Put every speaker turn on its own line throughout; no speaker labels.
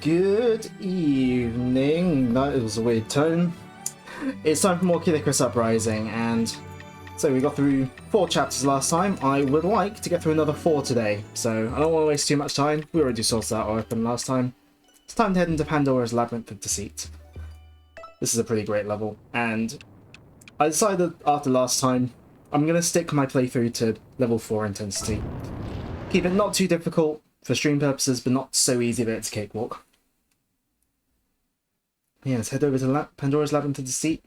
Good evening. That was a weird tone. It's time for more Icarus Uprising, and so we got through 4 chapters last time. I would like to get through another 4 today, so I don't want to waste too much time. We already sorted out our weapon last time. It's time to head into Pandora's Labyrinth of Deceit. This is a pretty great level, and I decided after last time, I'm going to stick my playthrough to level 4 intensity. Keep it not too difficult for stream purposes, but not so easy that it's a cakewalk. Yeah, let's head over to Pandora's Labyrinth of Deceit.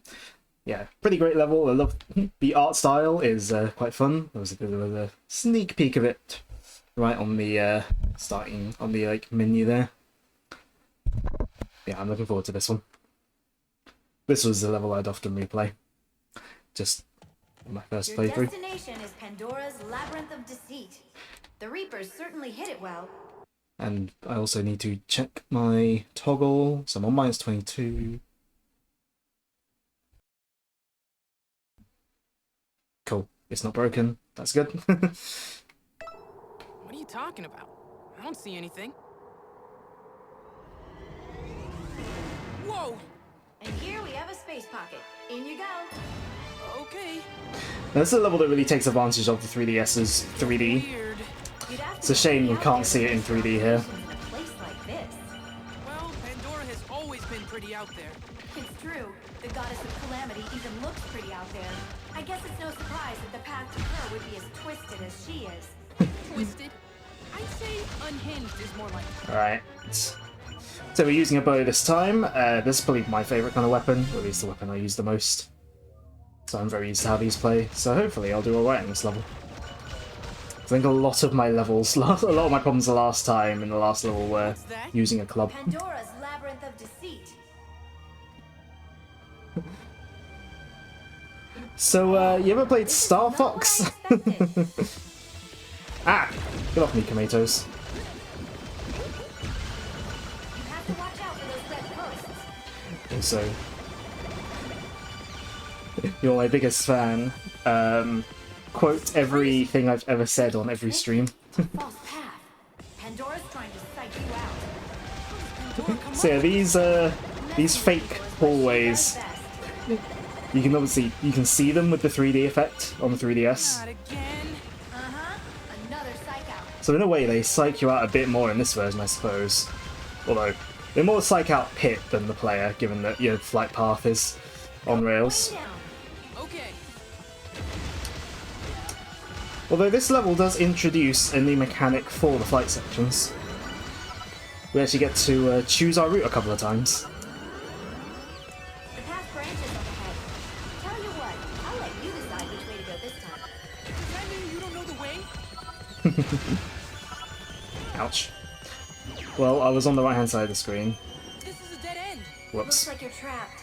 Yeah, pretty great level. I love the art style is quite fun. There was a bit of a sneak peek of it right on the starting on the menu there. Yeah, I'm looking forward to this one. This was the level I'd often replay. Just my first playthrough.
Your destination is Pandora's Labyrinth of Deceit. The Reapers certainly hit it well.
And I also need to check my toggle, so I'm on -22. Cool, it's not broken, that's good.
What are you talking about? I don't see anything. Whoa!
And here we have a space pocket. In you go.
Okay.
Now, this is a level that really takes advantage of the 3DS's 3D.
Weird.
It's a shame we can't see it in 3D here.
In a place like this.
Well, Pandora has always been pretty out there.
It's true. The goddess of calamity even looks pretty out there. I guess it's no surprise that the path to her would be as twisted as she is.
Twisted? I'd say unhinged is more like it.
Alright. So we're using a bow this time. This is probably my favourite kind of weapon, or at least the weapon I use the most. So I'm very used to how these play, so hopefully I'll do alright in this level. I think a lot of my levels, a lot of my problems the last time in the last level were using a club.
Pandora's Labyrinth of Deceit.
So, you ever played Star Fox? Ah! Get off me, tomatoes.
You have to watch out for those red posts.
Also, you're my biggest fan. Quote everything I've ever said on every stream.
False path. Pandora's trying to psych you out.
So yeah, these fake hallways, you can obviously see them with the 3D effect on the 3DS.
Not again.
Another psych out.
So in a way, they psych you out a bit more in this version, I suppose. Although they more psych out Pit than the player, given that your flight path is on rails.
Okay.
Although this level does introduce a new mechanic for the flight sections. We actually get to choose our route a couple of times.
The path branches up ahead. Tell you what, I'll let you decide which way to go this time.
Does that mean you don't know the way?
Ouch. Well, I was on the right-hand side of the screen.
This is a dead end.
Whoops.
Looks like you're trapped.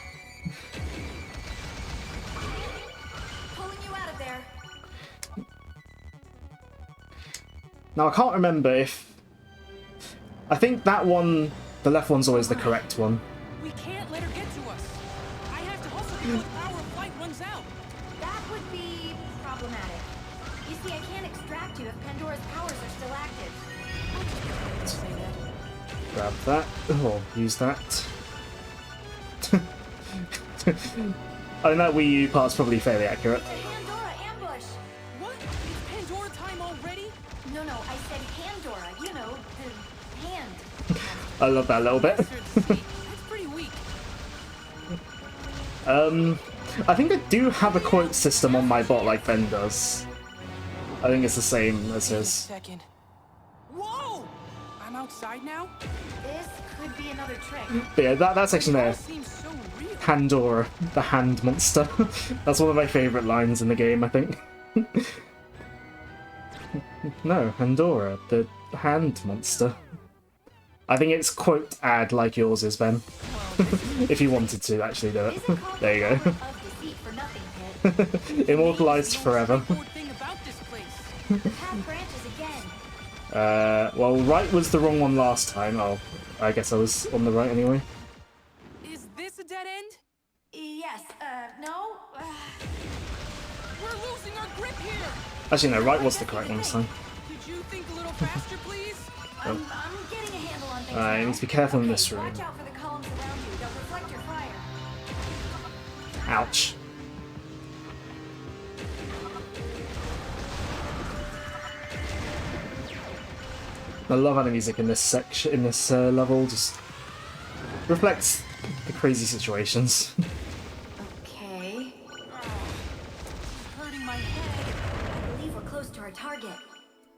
Pulling you out of there.
Now, I can't remember if... I think that one, the left one's always the correct one.
We can't let her get to us. I have to hustle before the power of flight runs out.
That would be problematic. You see, I can't extract you if Pandora's powers are still active.
Say that.
Grab that. Oh, use that. I think that Wii U part's probably fairly accurate.
It's a Pandora ambush.
What? It's Pandora time already?
No, I said Pandora. You know, the hand.
I love that a little bit.
That's pretty weak.
I think I do have a quote system on my bot like Ben does. I think it's the same as
Wait a
his.
second. Whoa! I'm outside now?
This could be another trick.
But yeah, that section
It all
there.
seems so real.
Pandora, the hand monster. That's one of my favourite lines in the game, I think. No, Pandora, the hand monster. I think it's quote ad like yours is, Ben. If you wanted to actually do it.
Isn't called
There you
the
go.
Labyrinth of Deceit for nothing, Pit.
Immortalised forever.
Straightforward thing about this place.
The path branches again.
Well, right was the wrong one last time. Oh, I guess I was on the right anyway.
Is this a dead end?
Yes, no?
We're losing our grip here.
Actually, no, right was the correct one this time.
Could you think a little faster, please?
I'm getting a handle on things.
Alright,
now.
need to be careful in
Okay,
this room.
Watch out for the columns around you. They'll reflect your fire.
Ouch. I love how the music in this section, in this level, just reflects the crazy situations.
Okay.
Hurting my head.
I believe we're close to our target.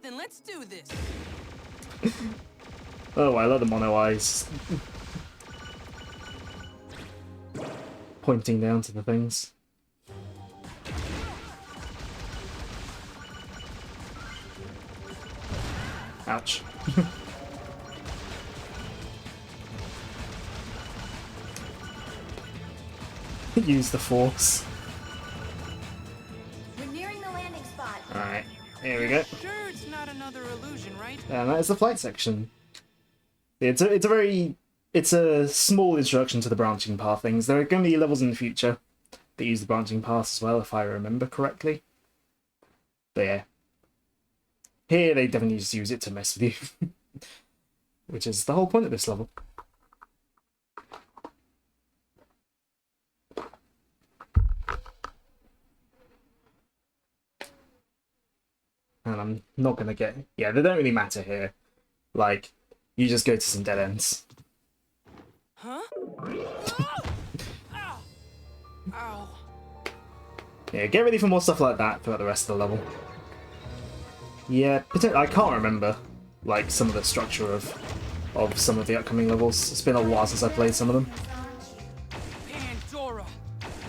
Then let's do this.
Oh, I love the mono eyes. Pointing down to the things. Ouch. Use the force.
We're nearing the landing spot.
Alright, here we go.
Sure, it's not another illusion, right?
And that is the flight section. It's a small introduction to the branching path things. There are going to be levels in the future that use the branching paths as well, if I remember correctly. But yeah. Here they definitely just use it to mess with you. Which is the whole point of this level. And I'm not gonna get... Yeah, they don't really matter here. Like, you just go to some dead ends.
Huh? Ow! Ow!
Yeah, get ready for more stuff like that throughout the rest of the level. Yeah, I can't remember, like, some of the structure of some of the upcoming levels. It's been a while since I played some of them.
Pandora,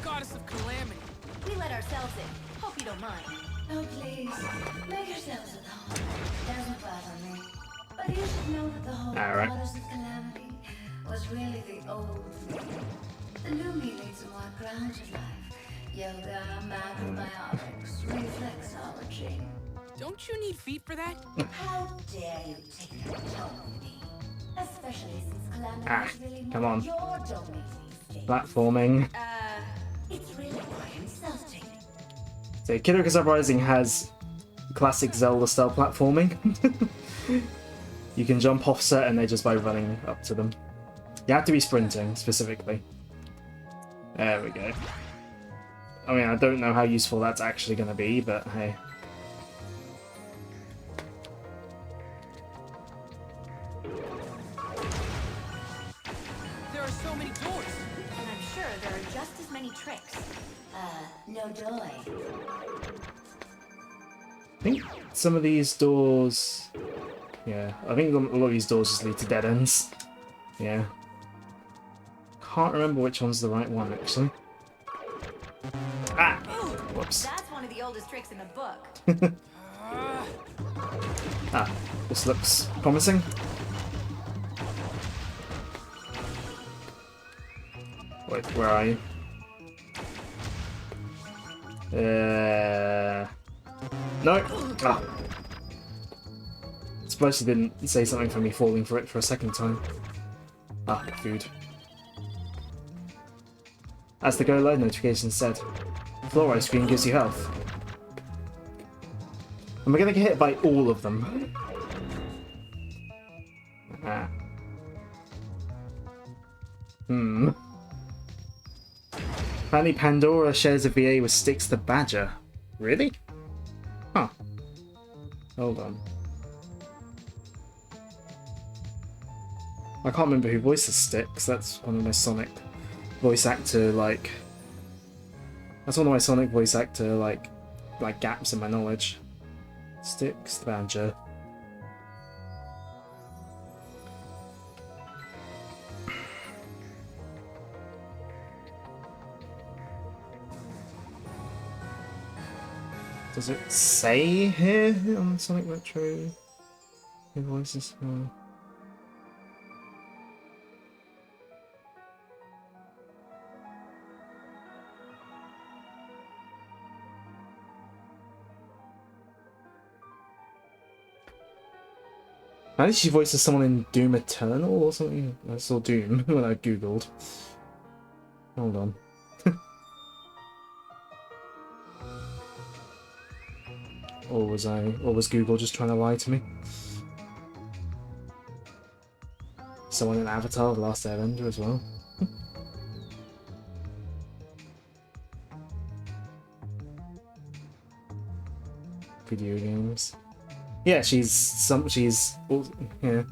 goddess of calamity.
We let ourselves in. Hope you don't mind.
Oh, please, make yourselves at home. Doesn't bother me. But you should know that the whole
All right.
goddess of calamity was really the old me. The new me leads a more grounded life. Yoga, macrobiotics, reflexology.
Don't you need feet for that?
How dare you take that tone with me? Especially since calamity
Ah,
is really
come
more
on.
your domain these days.
Platforming.
It's really quite insulting.
So Icarus Uprising has classic Zelda-style platforming. You can jump off certain edges by running up to them. You have to be sprinting, specifically. There we go. I mean, I don't know how useful that's actually going to be, but hey.
There are so many doors.
And I'm sure there are just as many tricks.
No joy.
I think some of these doors... Yeah, I think a lot of these doors just lead to dead ends. Yeah. Can't remember which one's the right one, actually. Ah! Whoops.
That's one of the oldest tricks in the book.
Ah, this looks promising. Wait, where are you? No! Ah. Surprised you didn't say something for me falling for it for a second time. Ah, food. As the go live notification said, fluoride screen gives you health. Am I gonna get hit by all of them? Ah. Apparently Pandora shares a VA with Styx the Badger. Really? Huh. Hold on. I can't remember who voices Styx. That's one of my Sonic voice actor, like... That's one of my Sonic voice actor, like gaps in my knowledge. Styx the Badger. Does it say here on Sonic Retro who voices? I think she voices someone in Doom Eternal or something. I saw Doom when I googled. Hold on. or was Google just trying to lie to me? Someone in Avatar: The Last Airbender as well. Video games. Yeah, she's yeah.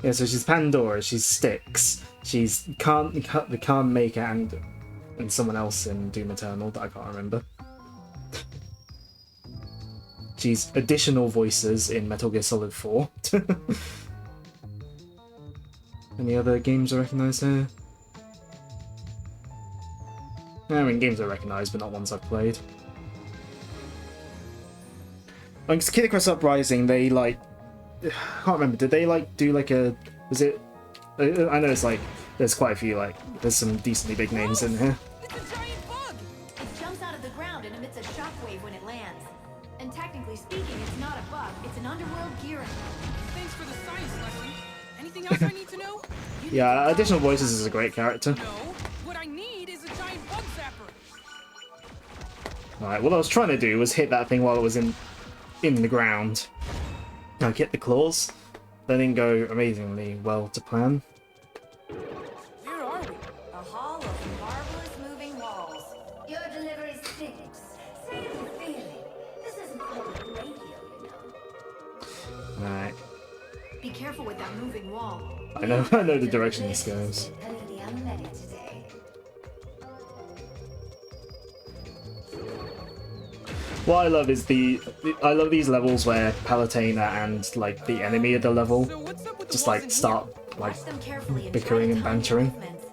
Yeah, so she's Pandora, she's Styx, she's the Khan Maker and someone else in Doom Eternal that I can't remember. She's additional voices in Metal Gear Solid 4. Any other games I recognise here? I mean, games I recognise, but not ones I've played. Like, Kid Icarus Uprising, they like... I can't remember, did they like do like a... Was it... I know it's like, there's quite a few, like, there's some decently big names in here.
It's a giant bug!
It jumps out of the ground and emits a shockwave when it lands. And technically speaking, it's not a bug, it's an underworld gearing.
Thanks for the science lesson. Anything else I need to know?
Yeah, Additional Voices is a great character.
No. What I need is a giant bug zapper.
Alright, what I was trying to do was hit that thing while it was in the ground. Like, hit the claws. That didn't go amazingly well to plan.
Where are we?
A hall of marvelous moving walls.
Your delivery stinks. Say if you feel it. This isn't public radio, you know.
Alright.
Be careful with that moving wall.
I know the direction this goes.
Completely unready today.
What I love is I love these levels where Palutena and like the enemy of the level
So what's up with the
just
walls
like
in
start like
Watch them carefully and
bickering
try
and
to time
bantering.
movements.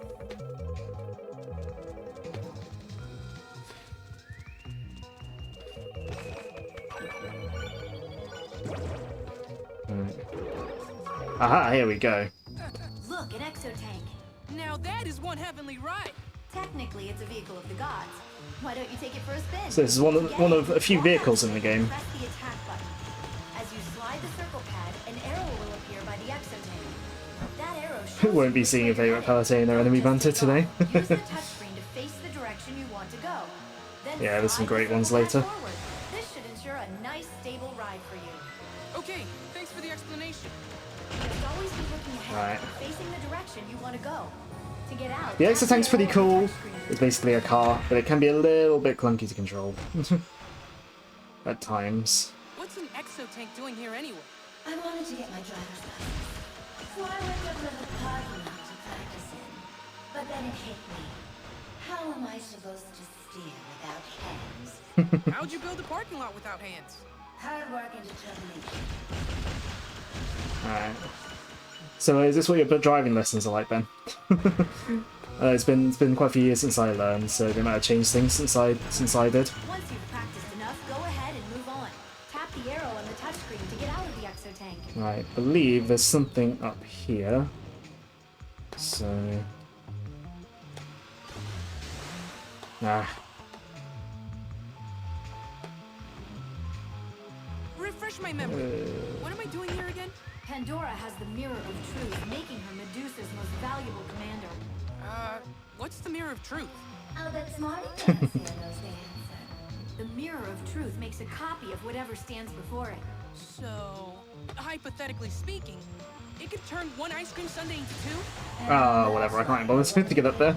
Aha, here we go.
Look, an exotank.
here? Now that is one heavenly ride.
Technically, it's a vehicle of the gods. Why don't you take it for a spin?
So this is one of a few vehicles in the game.
Press the attack button. As you slide the circle pad, an arrow will appear by the exotank. That arrow shows
Won't be seeing a favourite Palutena enemy banter today.
Use the touchscreen to face the direction you want to go. Then
Yeah, there's some
slide the
great ones
circle pad
later.
forward. This should ensure a nice, stable ride for you.
Okay, thanks for the explanation.
Just always be looking ahead
Right.
and facing the direction you want to go. To get out,
The
tap
Exotank's
the
pretty
arrow on
cool.
the touchscreen.
It's basically a car, but it can be a little bit clunky to control. At times.
What's an exotank doing here anyway?
I wanted to get my driver's license, so I went up to the parking lot to practice in. But then it hit me. How am I supposed to steer without hands?
How'd you build a parking lot without hands?
Hard work and determination.
Alright. So is this what your driving lessons are like, Ben? It's been quite a few years since I learned, so they might have changed things since I did.
Once you've practiced enough, go ahead and move on. Tap the arrow on the touchscreen to get out of the exotank.
Right, I believe there's something up here. So...
Refresh my memory. What am I doing here again?
Pandora has the Mirror of Truth, making her Medusa's most valuable commander.
What's the Mirror of Truth?
I'll bet Smarty Pants here knows the answer.
The Mirror of Truth makes a copy of whatever stands before it.
So, hypothetically speaking, it could turn one ice cream sundae into two?
Whatever, I can't bother to get up there.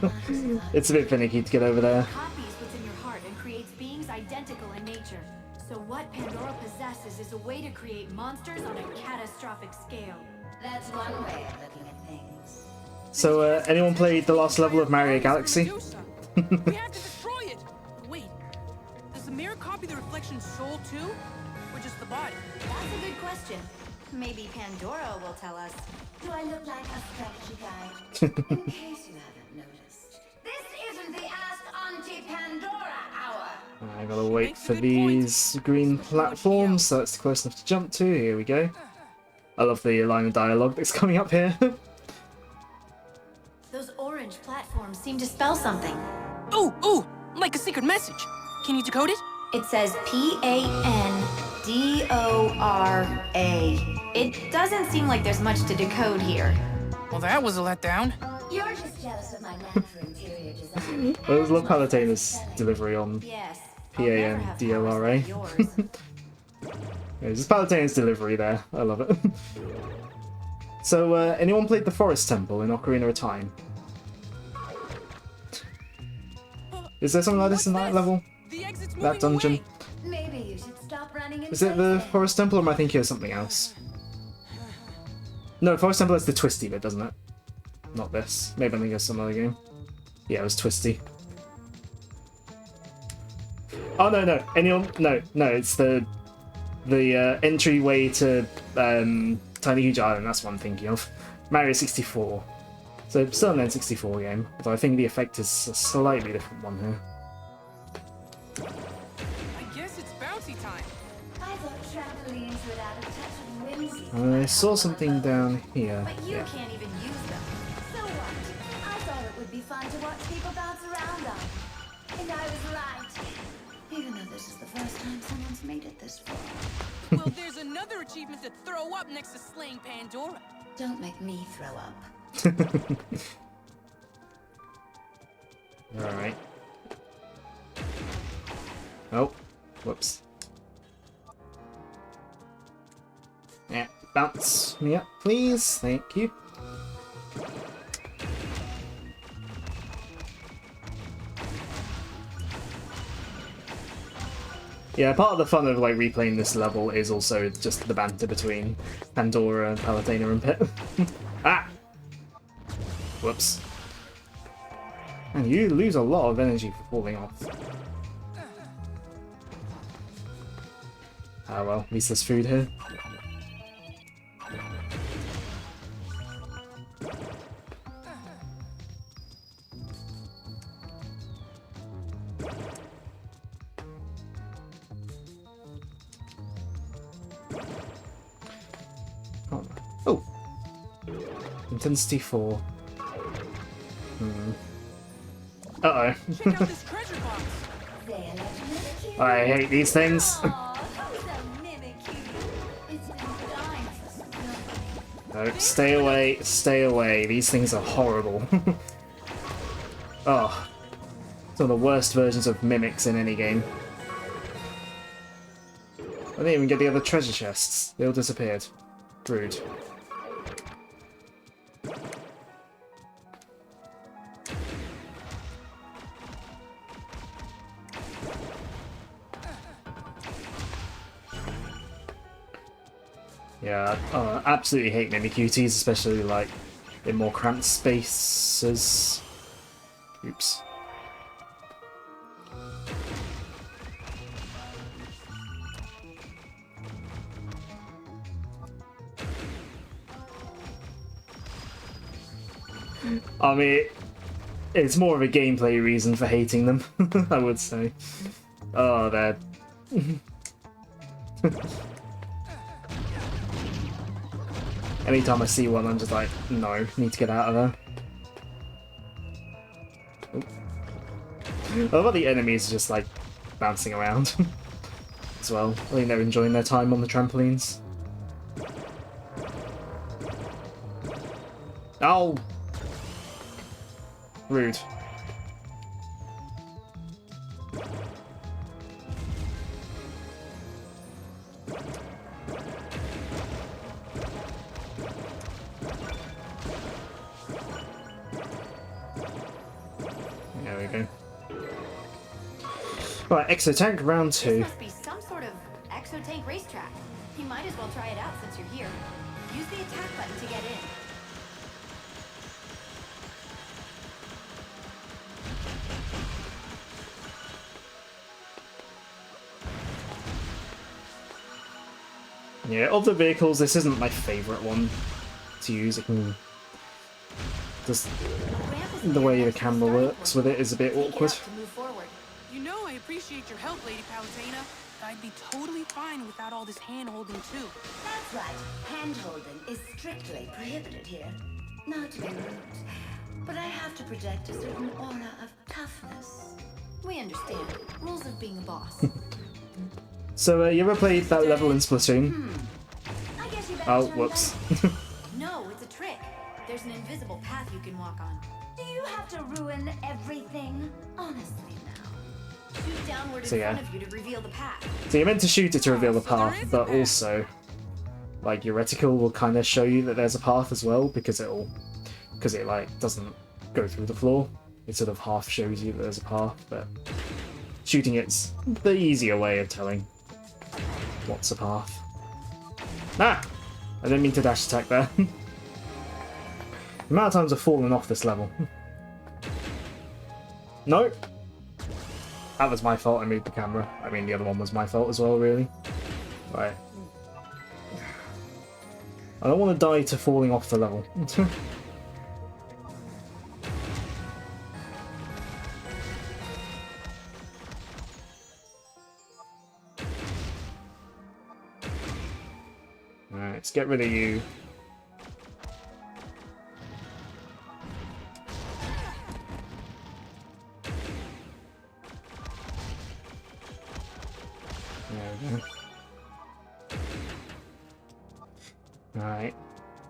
It's a bit finicky to get over there.
Copies what's in your heart and creates beings identical in nature. So what Pandora possesses is a way to create monsters on a catastrophic scale.
That's one way of looking at things.
So, anyone played the last level of Mario Galaxy?
Medusa. We have to destroy it! Wait, does the mirror copy the reflection's soul too? Or just the body?
That's a good question. Maybe Pandora will tell us.
Do I look like a strategy guide? In case you haven't noticed, this isn't the Ask Auntie Pandora hour.
I gotta wait for these green platforms, so it's close enough to jump to. Here we go. I love the line of dialogue that's coming up here.
Those orange platforms seem to spell something.
Ooh, like a secret message. Can you decode it?
It says P-A-N-D-O-R-A. It doesn't seem like there's much to decode here.
Well, that was a letdown.
You're just jealous of my natural interior design.
I always love Palutena's delivery on
Yes.
P-A-N-D-O-R-A.
Yours.
Yeah, just Palutena's delivery there. I love it. So, anyone played the Forest Temple in Ocarina of Time? Is there something like this in that level?
The exit's
That
moving
dungeon?
away.
Maybe you should stop running and
Is it the Forest Temple, or am I thinking of something else? No, Forest Temple is the twisty bit, doesn't it? Not this. Maybe I'm thinking of some other game. Yeah, it was twisty. Oh no! Anyone? No, it's the entryway to Tiny Huge Island. That's what I'm thinking of. Mario 64. So still an N64 game, although I think the effect is a slightly different one here.
I guess it's bouncy time.
I thought trampolines would add a touch of whimsy.
I saw something down here.
But you
Yeah.
can't even use them.
So what? I thought it would be fun to watch people bounce around on. And I was right. Even though this is the first time someone's made it this far.
Well, there's another achievement to throw up next to slaying Pandora.
Don't make me throw up.
Alright. Oh, whoops. Yeah, bounce me up, please. Thank you. Yeah, part of the fun of like replaying this level is also just the banter between Pandora, Palutena, and Pit. Ah! Whoops. And you lose a lot of energy for falling off. Ah well, at least there's food here. Oh! Intensity 4. Uh-oh.
Check out this treasure box.
They let mimic you.
I hate these things.
Aw, who's a mimic you? It's been dying for some company.
No, stay away, stay away. These things are horrible. Oh. Some of the worst versions of mimics in any game. I didn't even get the other treasure chests. They all disappeared. Rude. Yeah, I absolutely hate Mimicuties, especially like in more cramped spaces. Oops. I mean, it's more of a gameplay reason for hating them, I would say. Oh, they're... Anytime I see one, I'm just like, no, need to get out of there. Oop. I love how the enemies are just like bouncing around as well. I think they're enjoying their time on the trampolines. Oh! Rude. There we go. Right, Exotank round 2.
This must be some sort of exotank racetrack. You might as well try it out since you're here. Use the attack button to get in.
Yeah, of the vehicles, this isn't my favourite one to use. It can just the way the camera works with it is a bit
Take it
awkward.
up to move forward.
You know I appreciate your help, Lady Palutena. I'd be totally fine without all this hand-holding, too.
That's right. Hand-holding is strictly prohibited here. Not to be rude, but I have to project a certain aura of toughness.
We understand. Rules of being a boss.
So, you ever played that level in Splatoon?
I guess you better
Oh,
turn
whoops.
No, it's a trick. There's an invisible path you can walk on.
Do you have to ruin everything? Honestly now.
Shoot downward in
So, yeah.
front of you to reveal the path.
So you're meant to shoot it to reveal the path, but also like your reticle will kind of show you that there's a path as well, because it like doesn't go through the floor. It sort of half shows you that there's a path, but shooting it's the easier way of telling what's a path. Ah! I didn't mean to dash attack there. The amount of times I've fallen off this level. Nope. That was my fault, I moved the camera. I mean, the other one was my fault as well, really. Right. I don't want to die to falling off the level. Alright, let's get rid of you. There we go. Alright.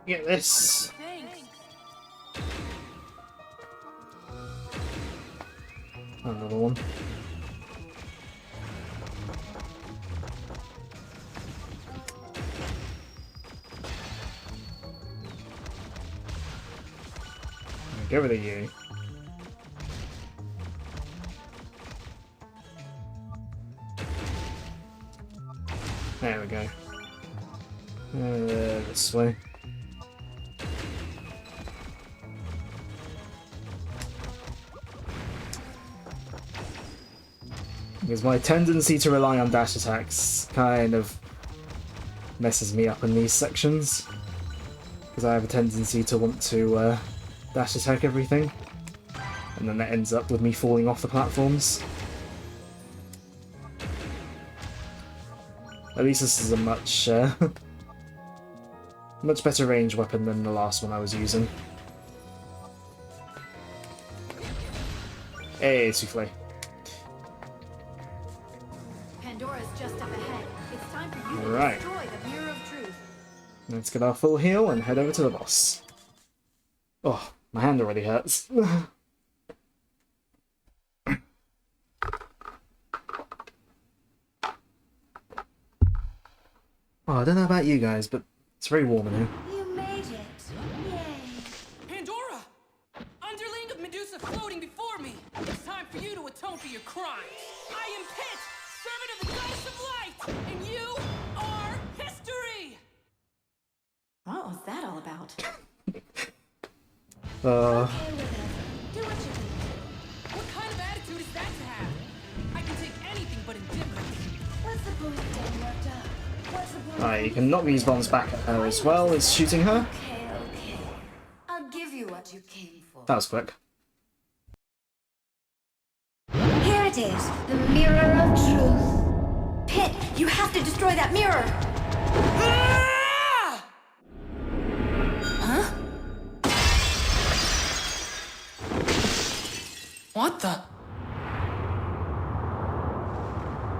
Get this.
Thanks.
Another one. Get rid of you. There we go. This way. Because my tendency to rely on dash attacks kind of messes me up in these sections. Because I have a tendency to want to dash attack everything. And then that ends up with me falling off the platforms. At least this is a much much better range weapon than the last one I was using. Hey, souffle.
Pandora's just up ahead. It's time for you
Alright.
to destroy the Mirror of Truth.
Let's get our full heal and head over to the boss. Oh, my hand already hurts. Oh, I don't know about you guys, but it's very warm in here.
You made it. Yay.
Pandora! Underling of Medusa floating before me! It's time for you to atone for your crimes! I am Pit, servant of the Goddess of Light! And you are history!
What was that all about?
Okay, whatever. Do what you do.
What kind of attitude is that to have? I can take anything but indifference.
What's the point of getting worked up? What's the point?
Alright, you can knock these bombs back at her as well as shooting her.
Okay, okay. I'll give you what you came for.
That was quick.
Here it is, the Mirror of Truth.
Pit, you have to destroy that mirror!
Ah! Huh? What the?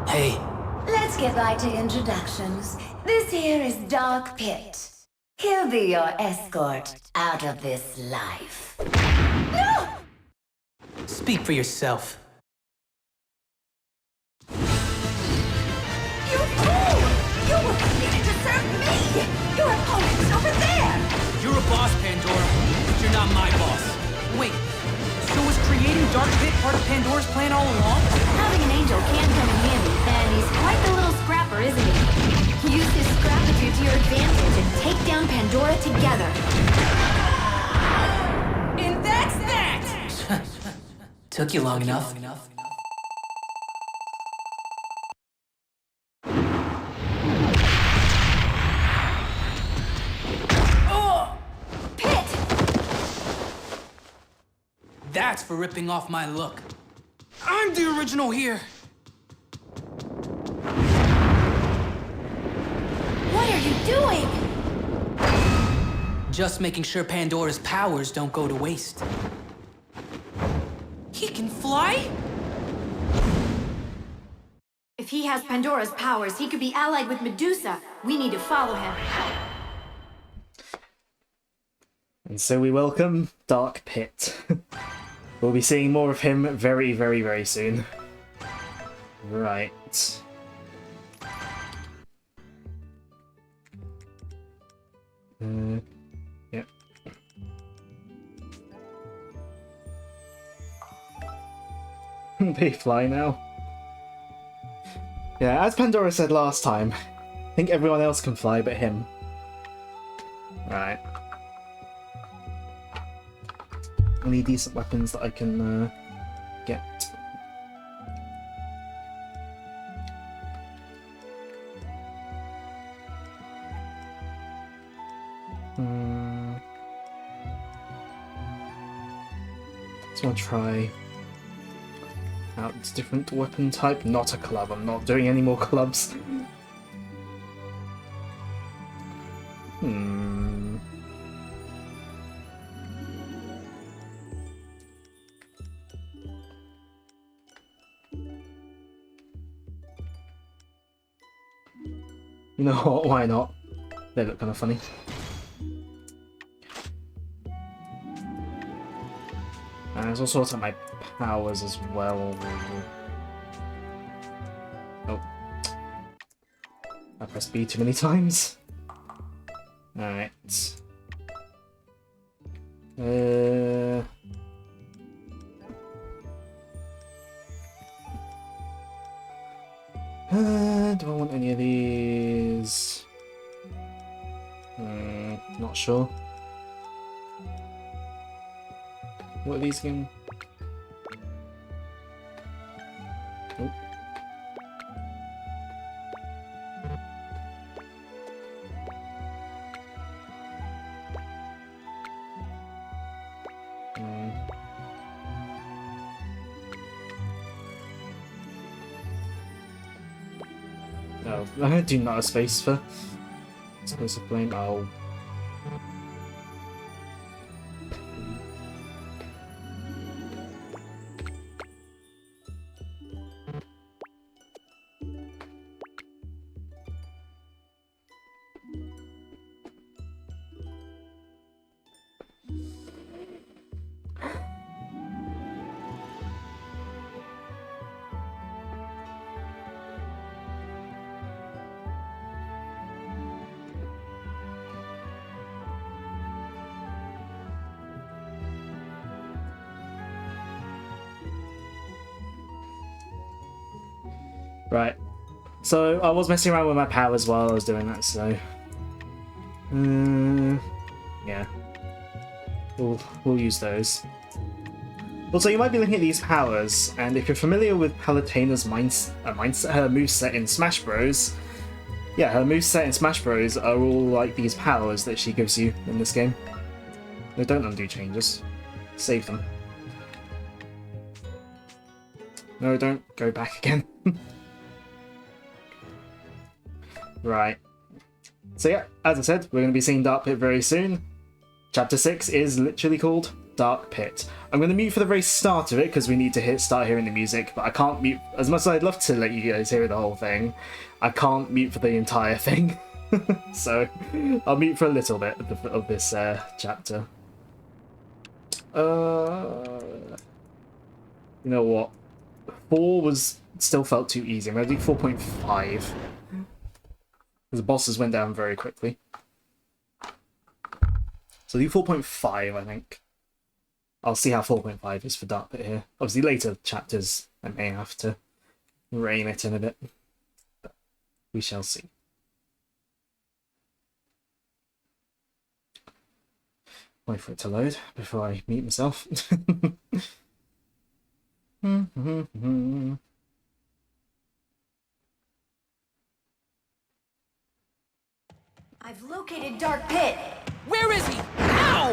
Hey.
Let's get right to introductions. This here is Dark Pit. He'll be your escort out of this life. No!
Speak for yourself.
You fool! You were created to serve me! Your opponent's over there!
You're a boss, Pandora, but you're not my boss. Wait, so was creating Dark Pit part of Pandora's plan all along?
Having an angel can come in handy, and he's quite the little scrapper, isn't he? Use his scrappitude to your advantage and take down Pandora together.
And that's that! Took you long enough.
Pit!
That's for ripping off my look. I'm the original here.
What are you doing?
Just making sure Pandora's powers don't go to waste. He can fly?
If he has Pandora's powers, he could be allied with Medusa. We need to follow him.
And so we welcome Dark Pit. We'll be seeing more of him very, very, very soon. Right. They fly now. Yeah, as Pandora said last time, I think everyone else can fly but him. Right. Any decent weapons that I can get? Just want to try out this different weapon type. Not a club. I'm not doing any more clubs. You know what? Why not? They look kind of funny. And there's also sort of my powers as well. Oh. I pressed B too many times. Alright. Do I want any of these? Not sure. What are these again? Oh. No, I do not have space for explosive flame. Oh. Right, so I was messing around with my powers while I was doing that, so... yeah. We'll use those. Also, you might be looking at these powers, and if you're familiar with Palutena's mindset, her moveset in Smash Bros. Yeah, her moveset in Smash Bros. Are all like these powers that she gives you in this game. No, don't undo changes. Save them. No, don't go back again. Right. So yeah, as I said, we're going to be seeing Dark Pit very soon. Chapter 6 is literally called Dark Pit. I'm going to mute for the very start of it because we need to start hearing the music, but I can't mute, as much as I'd love to let you guys hear the whole thing, I can't mute for the entire thing. So I'll mute for a little bit of this chapter. You know what? 4 still felt too easy. I'm going to do 4.5. The bosses went down very quickly. So do 4.5, I think. I'll see how 4.5 is for Dark Pit here. Obviously, later chapters, I may have to rein it in a bit. But we shall see. Wait for it to load before I mute myself.
I've located Dark Pit.
Where is he? Ow!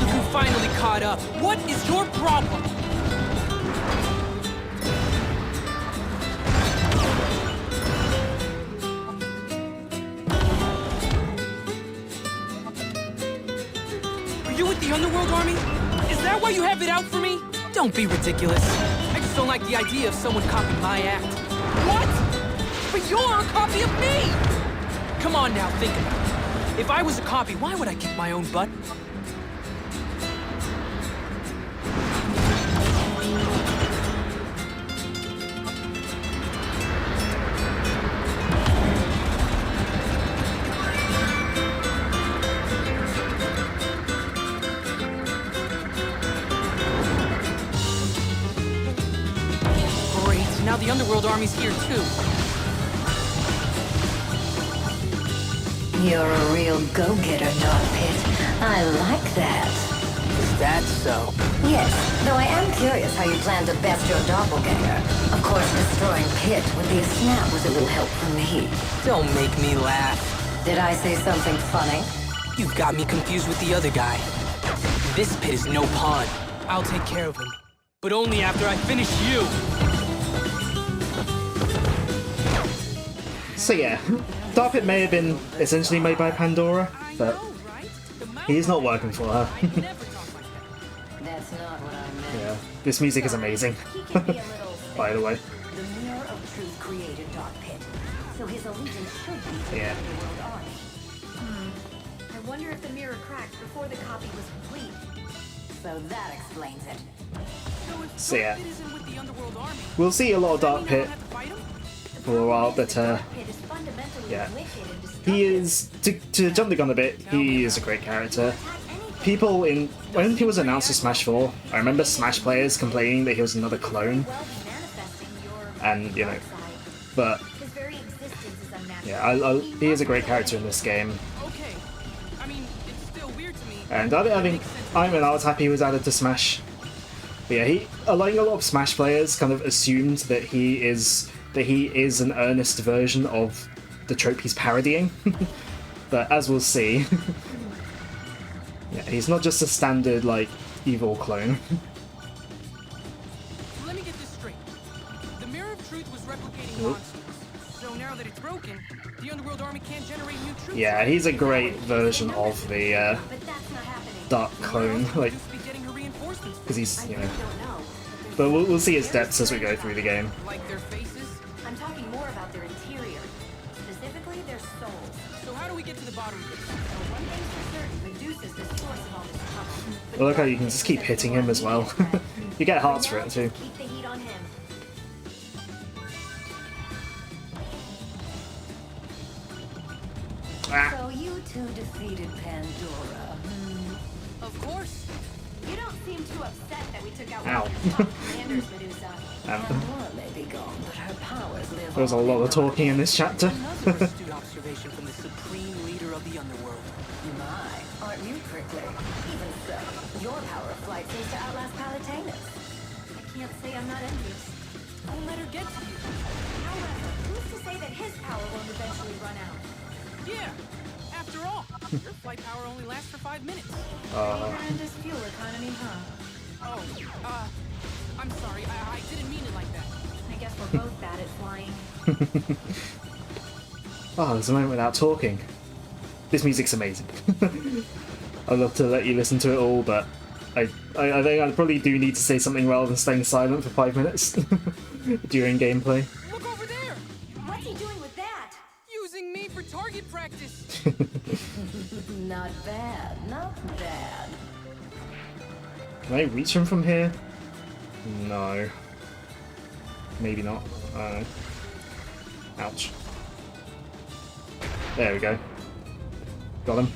You finally caught up. What is your problem? Are you with the Underworld Army? Is that why you have it out for me? Don't be ridiculous. I just don't like the idea of someone copying my act. What? But you're a copy of me! Come on now, think about it. If I was a copy, why would I kick my own butt? now the Underworld army's here too.
You're a real go-getter, Dark Pit. I like that.
Is that so?
Yes, though I am curious how you plan to best your doppelganger. Of course, destroying Pit would be a snap with a little help from me.
Don't make me laugh.
Did I say something funny?
You've got me confused with the other guy. This Pit is no pawn. I'll take care of him. But only after I finish you.
So yeah, Dark Pit may have been essentially made by Pandora, but he's not working for her.
That's not what I meant.
Yeah, this music is amazing.
He can be a little
By the way,
The Mirror of Truth created Dark Pit, so his allegiance should be to
Yeah.
the Underworld Army.
I wonder if the mirror cracked before the copy was complete.
So that explains it.
so yeah, we'll see a lot of Dark Pit for a while, but
Pit is fundamentally
yeah.
wicked and destructive.
He is, to jump the gun a bit, he is a great character. People when he was announced to Smash 4, I remember Smash players complaining that he was another clone,
Well, be manifesting your
and you know,
dark side.
but
His very existence is unnatural.
yeah, he is a great character in this game,
Okay. I mean, it's still weird to me.
and I was happy he was added to Smash. But yeah, a lot of Smash players kind of assumed that he is an earnest version of the trope he's parodying, but as we'll see, yeah, he's not just a standard like evil clone.
Let me get this straight. The Mirror of Truth was replicating monsters. So now that it's broken, the Underworld army can't generate new truth.
Yeah, he's a great version of the
But that's not happening.
Dark clone, like,
Just be getting her reinforcements.
because he's,
I
you
really
know.
don't know.
But we'll see his depths as we go through the game.
Like their faces.
I'm talking more about their interior, specifically their souls.
So how do we get to the bottom of this?
So one thing's for certain, Medusa's the source of all this trouble. But
I like how you can just keep hitting him as well. You get hearts for it too.
Keep the heat on him.
Ah,
So you two defeated Pandora.
Of course.
You don't seem too upset that we took out
Ow.
one of your top commanders, Medusa.
Pandora may be gone, but her powers live
there's a
on.
lot of talking in this chapter.
Another astute observation from the supreme leader of the Underworld.
My, aren't you prickly? Even so, your power of flight seems to outlast Palutena's.
I can't say I'm not envious.
Don't let her get to you.
However, who's to say that his power won't eventually run out?
Yeah. After all, your flight power only lasts for 5 minutes.
Horrendous fuel economy, huh?
Oh, I'm sorry. I didn't mean it like that.
I guess we're both bad at flying.
Oh, there's a moment without talking. This music's amazing. I'd love to let you listen to it all, but I think I probably do need to say something rather than staying silent for 5 minutes during gameplay.
Look over there!
What's he doing with that?
Using me for target practice.
Not bad, not bad.
Can I reach him from here? No. Maybe not. I don't know. Ouch. There we go. Got him.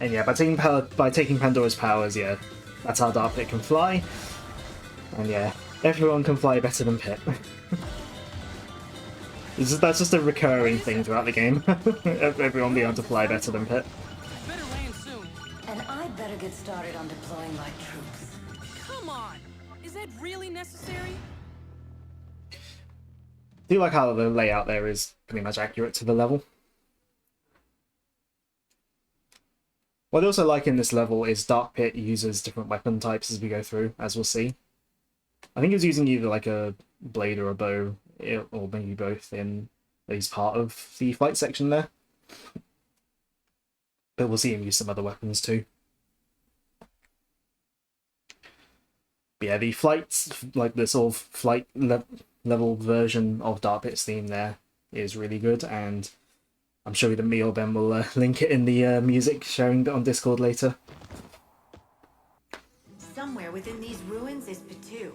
And yeah, by taking Pandora's powers, yeah, that's how Dark Pit can fly. And yeah, everyone can fly better than Pit. That's just a recurring thing throughout the game. Everyone being able to fly better than Pit.
Better land soon.
And I'd better get started on deploying my troops.
Come on! Is that really necessary?
I do like how the layout there is pretty much accurate to the level. What I also like in this level is Dark Pit uses different weapon types as we go through, as we'll see. I think he was using either like a blade or a bow, or maybe both in at least part of the fight section there. But we'll see him use some other weapons too. But yeah, the flights, like the sort of flight level version of Dark Pit's theme there is really good, and I'm sure that me or Ben will link it in the music sharing bit on Discord later.
Somewhere within these ruins is Pitu.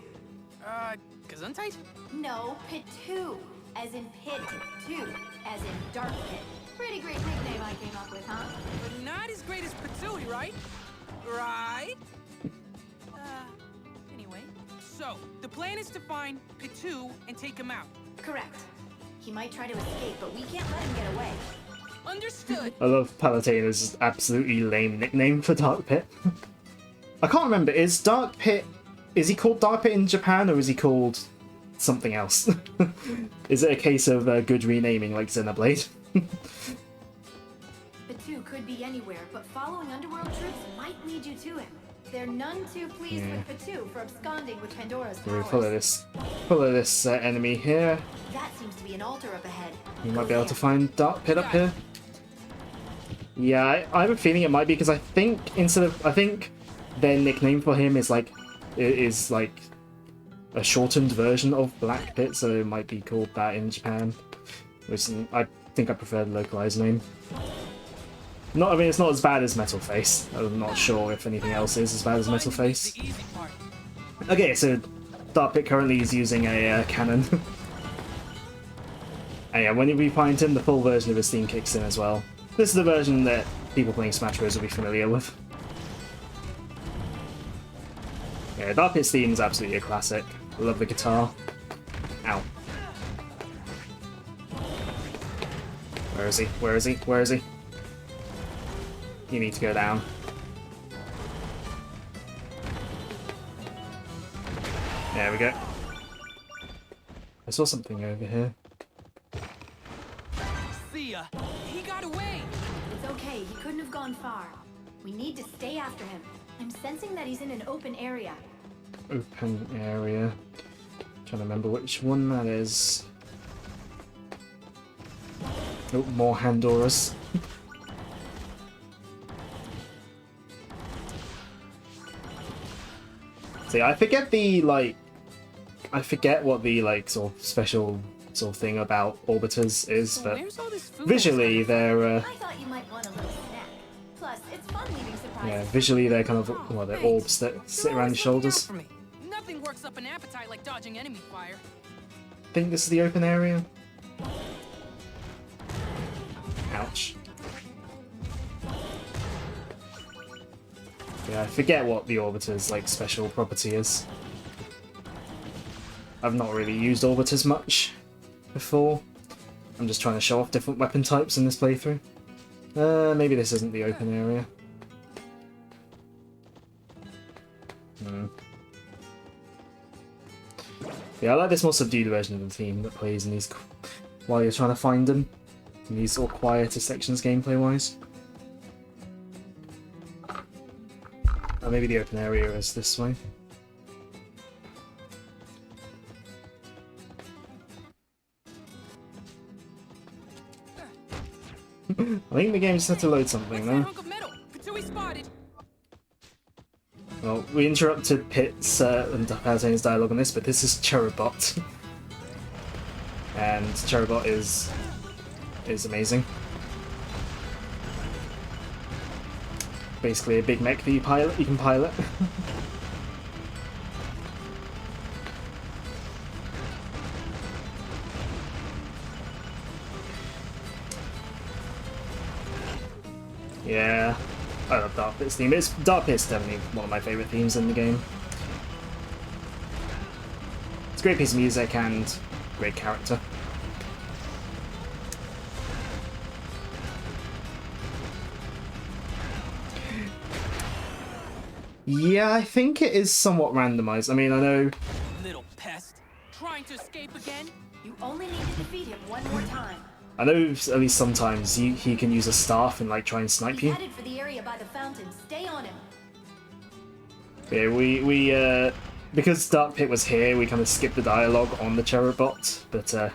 Gesundheit?
No, Pitu. As in Pit 2. As in Dark Pit. Pretty great nickname I came up with, huh?
But not as great as Patui, right? Right? Anyway, So, the plan is to find Pitu and take him out.
Correct. He might try to escape, but we can't let him get away.
Understood.
I love Palutena's absolutely lame nickname for Dark Pit. I can't remember, is he called Dark Pit in Japan, or is he called something else? Is it a case of good renaming like Xenoblade?
Pitu could be anywhere, but following underworld troops might lead you to him. They're none too pleased with Pitu for absconding with Pandora's
We
powers.
follow this enemy here.
That seems to be an altar up ahead.
You might be able to find Dark Pit up here. Yeah, I have a feeling it might be because I think their nickname for him is like a shortened version of Black Pit, so it might be called that in Japan. Which I think I prefer the localized name. I mean, it's not as bad as Metal Face. I'm not sure if anything else is as bad as Metal Face.
The easy part.
Okay, so Dark Pit currently is using a cannon. And yeah, when we find him, the full version of his theme kicks in as well. This is the version that people playing Smash Bros. Will be familiar with. Yeah, Dark Pit's theme is absolutely a classic. I love the guitar. Ow. Where is he? Where is he? Where is he? You need to go down. There we go. I saw something over here.
See ya. He got away.
It's okay, he couldn't have gone far. We need to stay after him. I'm sensing that he's in an open area.
Open area. Trying to remember which one that is. Oh, more Handoras. See, I forget what the sort of special sort of thing about orbiters is,
So
but
where's all this food
visually they're
I thought you might want a little snack. Plus, it's fun leaving surprises.
yeah, visually they're kind of they're orbs that sit around your shoulders.
Nothing works up an appetite like dodging enemy fire.
Think this is the open area? Ouch. Yeah, I forget what the orbiter's special property is. I've not really used orbiters much before. I'm just trying to show off different weapon types in this playthrough. Maybe this isn't the open area. Yeah, I like this more subdued version of the theme that plays in these while you're trying to find them in these sort of quieter sections gameplay-wise. Oh, maybe the open area is this way. I think the game just had to load something
What's that
though.
hunk of metal? Pitu spotted.
Well, we interrupted Pit's and Palutena's dialogue on this, but this is Cherubot. And Cherubot is amazing. Basically a big mech that you can pilot. Yeah, I love Dark Pit's theme. Dark Pit's definitely one of my favourite themes in the game. It's a great piece of music and great character. Yeah, I think it is somewhat randomized. I mean, I know...
Little pest. Trying to escape again?
You only need to defeat him one more time.
I know at least sometimes he can use a staff and try and snipe
He's
you.
headed for the area by the fountain. Stay on him.
Yeah, we because Dark Pit was here, we kind of skipped the dialogue on the Cherubot, but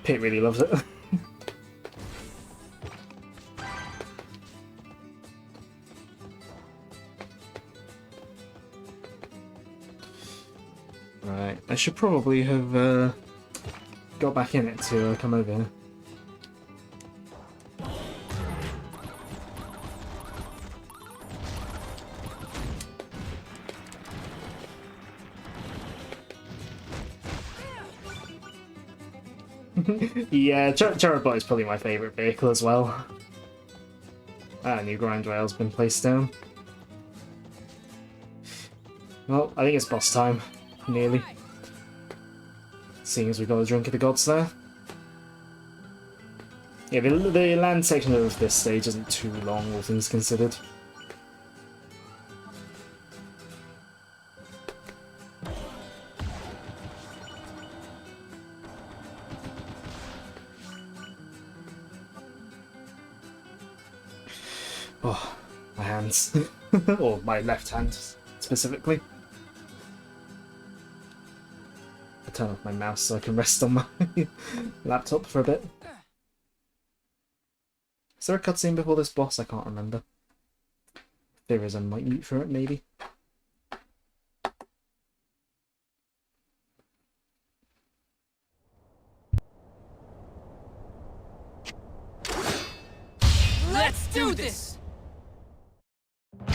Pit really loves it. Right, I should probably have got back in it to come over here. Yeah, Cherubot is probably my favourite vehicle as well. Ah, new grind rail's been placed down. Well, I think it's boss time. nearly. Seeing as we got a drink of the gods there. Yeah, the land section of this stage isn't too long, all things considered. Oh, my hands. Or my left hand, specifically. I'll turn off my mouse so I can rest on my laptop for a bit. Is there a cutscene before this boss? I can't remember. If there is, I might mute for it, maybe.
Let's do this!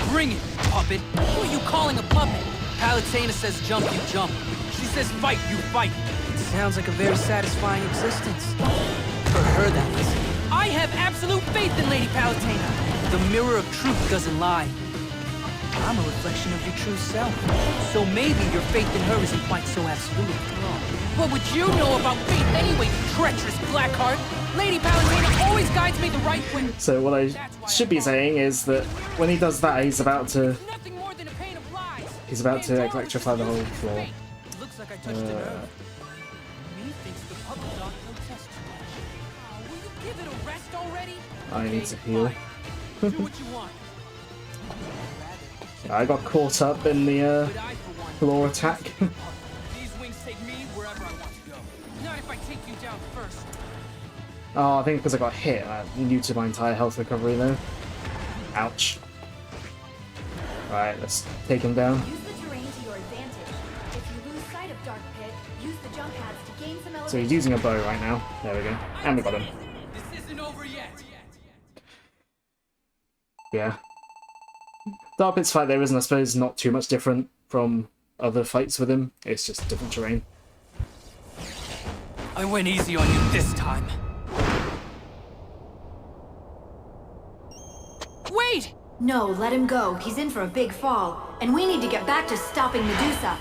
Bring it, puppet! Who are you calling a puppet? Palutena says jump, you jump. She says fight, you fight. It sounds like a very satisfying existence. For her, that is. I have absolute faith in Lady Palutena. The mirror of truth doesn't lie. I'm a reflection of your true self. So maybe your faith in her isn't quite so absolute after all. What would you know about faith anyway, you treacherous Blackheart? Lady Palutena always guides me the right way.
So what I should be saying is that when he does that, he's about to electrify the whole floor.
Looks like I touched a nerve. Methinks the puppet dog protests too much. Will you give it a rest already?
I need to heal.
Do what you want.
I got caught up in the floor attack.
These wings take me wherever I want to go. Not if I take you down first.
Oh, I think because I got hit, I muted my entire health recovery though. Ouch. Right, let's take him down.
Use the terrain to your advantage. If you lose sight of Dark Pit, use the jump pads to gain some elevation.
So he's using a bow right now. There we go. And we got him.
This isn't over yet.
Yeah. Dark Pit's fight there isn't, I suppose, not too much different from other fights with him. It's just different terrain.
I went easy on you this time. Wait!
No, let him go. He's in for a big fall. And we need to get back to stopping Medusa.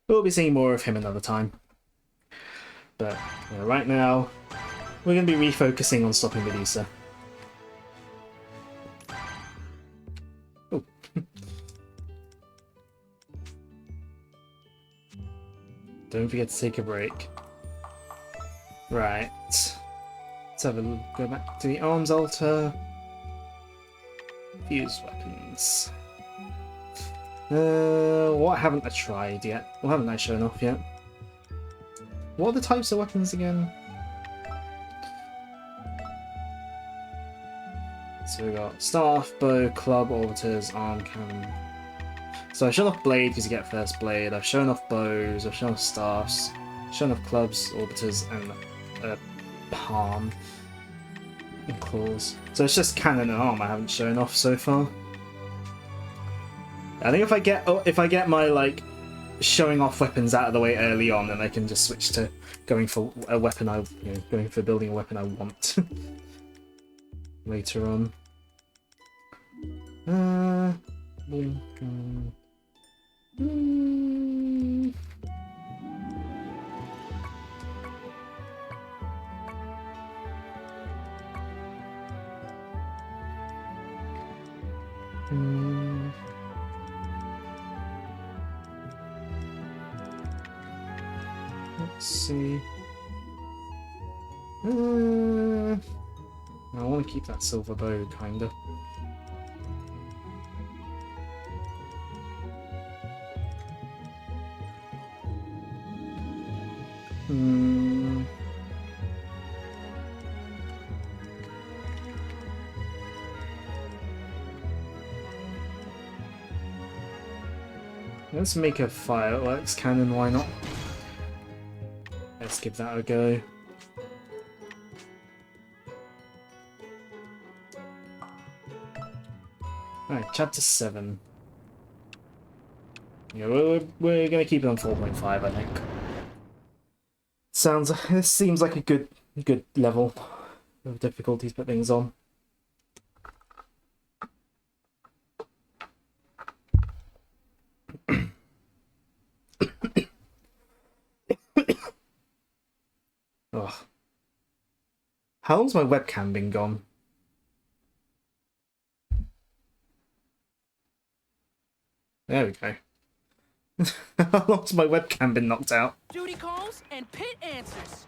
We'll be seeing more of him another time. But right now, we're going to be refocusing on stopping Medusa. Oh. Don't forget to take a break. Right. Let's have a go back to the arms altar. Fused weapons. What haven't I tried yet? What haven't I shown off yet? What are the types of weapons again? So we got staff, bow, club, orbiters, arm cannon. So I've shown off blade because you get first blade. I've shown off bows. I've shown off staffs. Shown off clubs, orbiters, and palm and claws. So it's just cannon and arm I haven't shown off so far. I think if I get my like showing off weapons out of the way early on, then I can just switch to going for a weapon going for building a weapon I want later on. Let's see. I want to keep that silver bow, kinda. Let's make a fireworks cannon, why not? Let's give that a go. Alright, chapter 7. Yeah, we're gonna keep it on 4.5, I think. This seems like a good level of difficulty to put things on. – How long's my webcam been gone? There we go. How long's my webcam been knocked out?
Duty calls and Pit answers.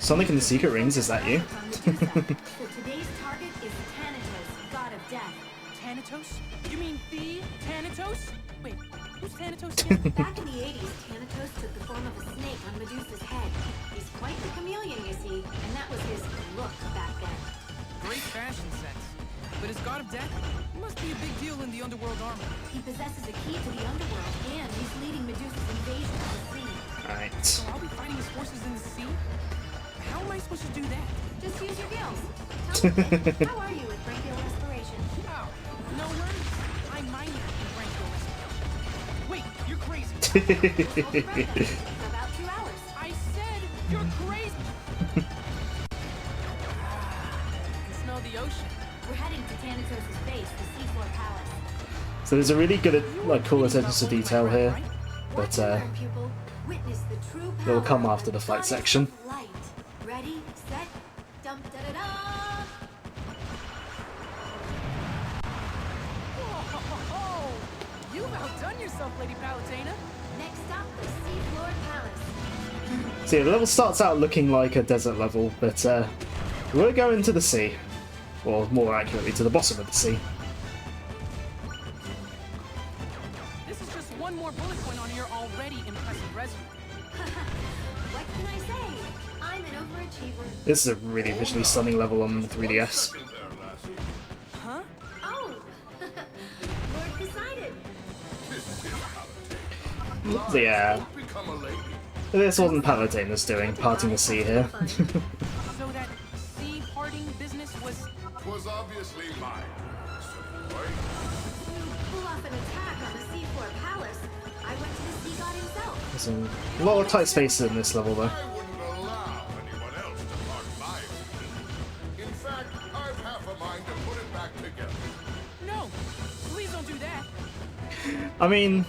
Sonic and the Secret Rings, is that you?
So today's target is Thanatos, god of death.
Thanatos? You mean the Thanatos? Wait, who's Thanatos again?
Back in the 80s, Thanatos took the form of a snake on Medusa's head. He's quite the chameleon, you see, and that was his look back then.
Great fashion sense. But as god of death, he must be a big deal in the underworld army.
He possesses a key to the underworld, and he's leading Medusa's invasion of the sea.
Alright.
So I'll be fighting his forces in the sea? How am I supposed to do that?
Just use your gills. Tell me, Pit, how are you with brachial respiration?
Oh, no worries. I'm mining in brachial respiration. Wait, you're crazy.
Hold your breath then, for about 2 hours.
I said you're crazy. I can smell the ocean.
We're heading to Thanatos' base, the Seafloor Palace.
So there's a really good, like, cool attention to detail here, but
Watch and learn, pupil. Witness the true
it'll
power
come
of
after the fight
goddess
section.
of light. Ready, set, dum da da da.
Whoa! You've outdone yourself, Lady Palutena.
Next up, the Seafloor Palace.
So yeah, the level starts out looking like a desert level, but we're going to the sea. Or more accurately, to the bottom of the sea.
This is just one more bullet point on your already impressive resume.
What can I say? I'm an overachiever.
This is a really visually stunning level on the 3DS.
Huh?
Oh! Lord Poseidon.
So yeah,
Become a lady.
this wasn't Palutena's doing, parting the sea here.
So that sea parting business was...
Was obviously mine. Silly boy.
To pull off an attack on the Seafloor Palace, I went to the sea god himself.
There's a lot of tight spaces in this level though.
I wouldn't allow anyone else to part my vision. In fact, I've half a mind to put it back together.
No! Please don't do that!
I mean,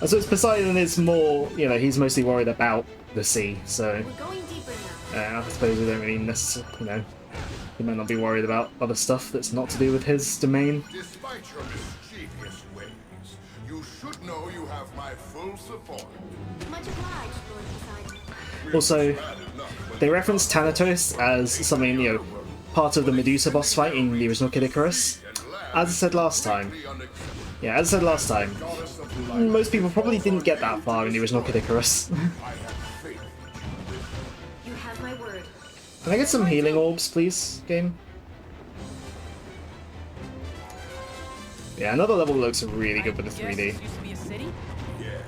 I suppose Poseidon is more, you know, he's mostly worried about the sea, so
We're going deeper now.
I suppose we don't really necessarily, you know, he might not be worried about other stuff that's not to do with his domain.
Despite your mischievous ways, you should know you have my full support.
Much obliged, Lord Poseidon.
Also,
Bad enough when
they reference Thanatos as something, you know, part of the Medusa boss fight in the original Kid Icarus. As I said last time, yeah, as I said last time,
goddess of light,
most people probably didn't get that far in the original Kid Icarus.
I have faith.
You have my word.
Can I get some healing orbs, please, game? Yeah, another level looks really good with the
I guess
3D.
this used to be a city?
Yes,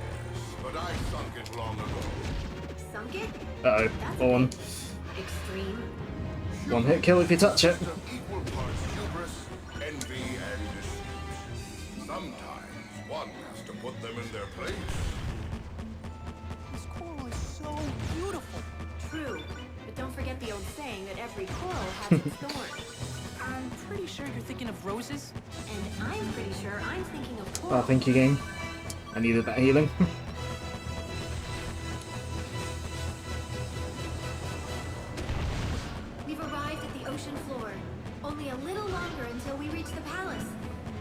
but I sunk it long ago.
Sunk it?
Uh-oh,
That's
Orn.
extreme.
One hit kill if you touch it.
Of equal parts hubris, envy, and deceit. Sometimes one has to put them in their place.
This coral is so beautiful.
True. But don't forget the old saying that every coral has its thorn.
I'm pretty sure you're thinking of roses.
And I'm pretty sure I'm thinking of
Oh,
coral.
thank you, game. I needed that healing.
We've arrived at the ocean floor. Only a little longer until we reach the palace.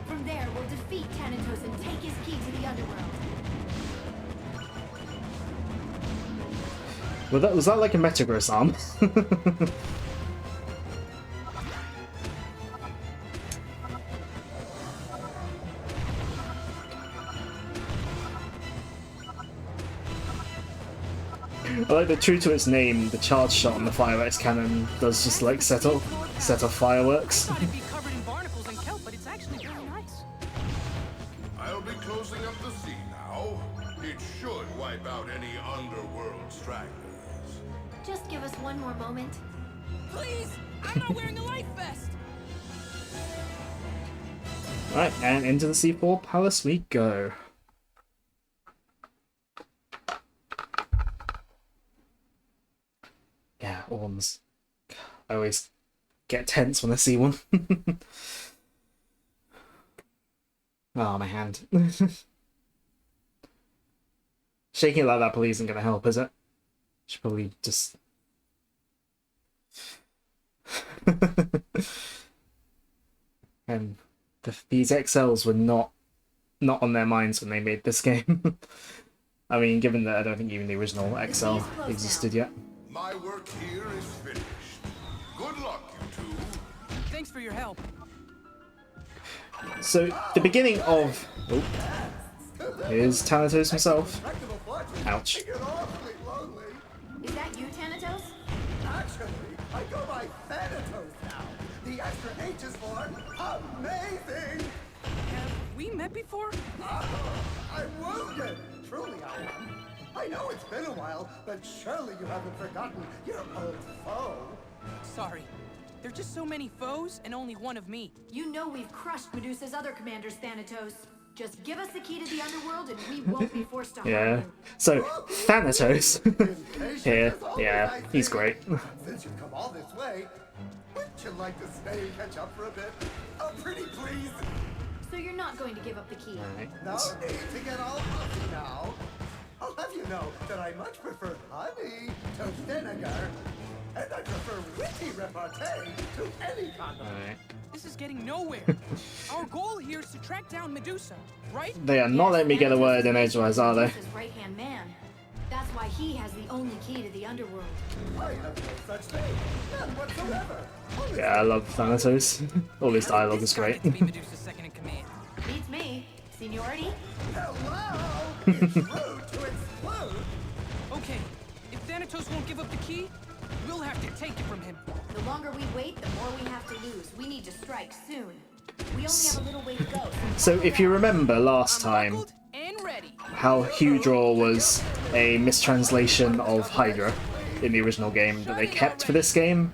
From there, we'll defeat Thanatos and take his key to the underworld.
Was that like a Metagross arm? I like that, true to its name, the charge shot on the fireworks cannon does just like set off fireworks.
I thought it'd be covered in barnacles and kelp, but it's actually really nice.
I'll be closing up the sea now. It should wipe out any underworld stragglers.
Just give us one more moment.
Please! I'm not wearing a life vest!
Right, and into the Seafloor Palace we go. Yeah, orms. I always get tense when I see one. Oh, my hand. Shaking it like that probably isn't going to help, is it? Should probably just... And these XLs were not on their minds when they made this game. I mean, given that I don't think even the original XL existed yet.
My work here is finished. Good luck, you two.
Thanks for your help.
So, the beginning of... Oh, here's Thanatos himself. Ouch.
Is that you, Thanatos?
Actually, I go by Thanatos now. The extra H is for amazing.
Have we met before?
I'm wounded. Truly I am. I know it's been a while, but surely you haven't forgotten your old foe.
Sorry. There are just so many foes and only one of me.
You know we've crushed Medusa's other commanders, Thanatos. Just give us the key to the underworld and we won't be forced to harm
Yeah.
you.
So, Thanatos.
Impatient
Here.
is all
Yeah,
that I
he's
see.
great.
Since you've come all this way, wouldn't you like to stay and catch up for a bit? Oh, pretty please.
So you're not going to give up the key.
No need to get all huffy now. I'll have you know that I much prefer honey to vinegar. And I prefer witty repartee to any condiment.
Alright.
This is getting nowhere. Our goal here is to track down Medusa, right?
They are not letting me get a word in edgewise, are they?
Medusa's right-hand man. That's why he has the only key to the underworld.
I have no such thing. None whatsoever. Only
Yeah, I love Thanatos. All his dialogue is great.
To be Medusa's second in command.
Beats me. Seniority?
hello. It's rude to explode.
Okay, if Thanatos won't give up the key, we'll have to take it from him.
The longer we wait, the more we have to lose. We need to strike soon. We only have a little way to go.
So, if you remember last
I'm
time,
buckled and ready.
how Hudror was a mistranslation of Hydra in the original game that they kept for this game.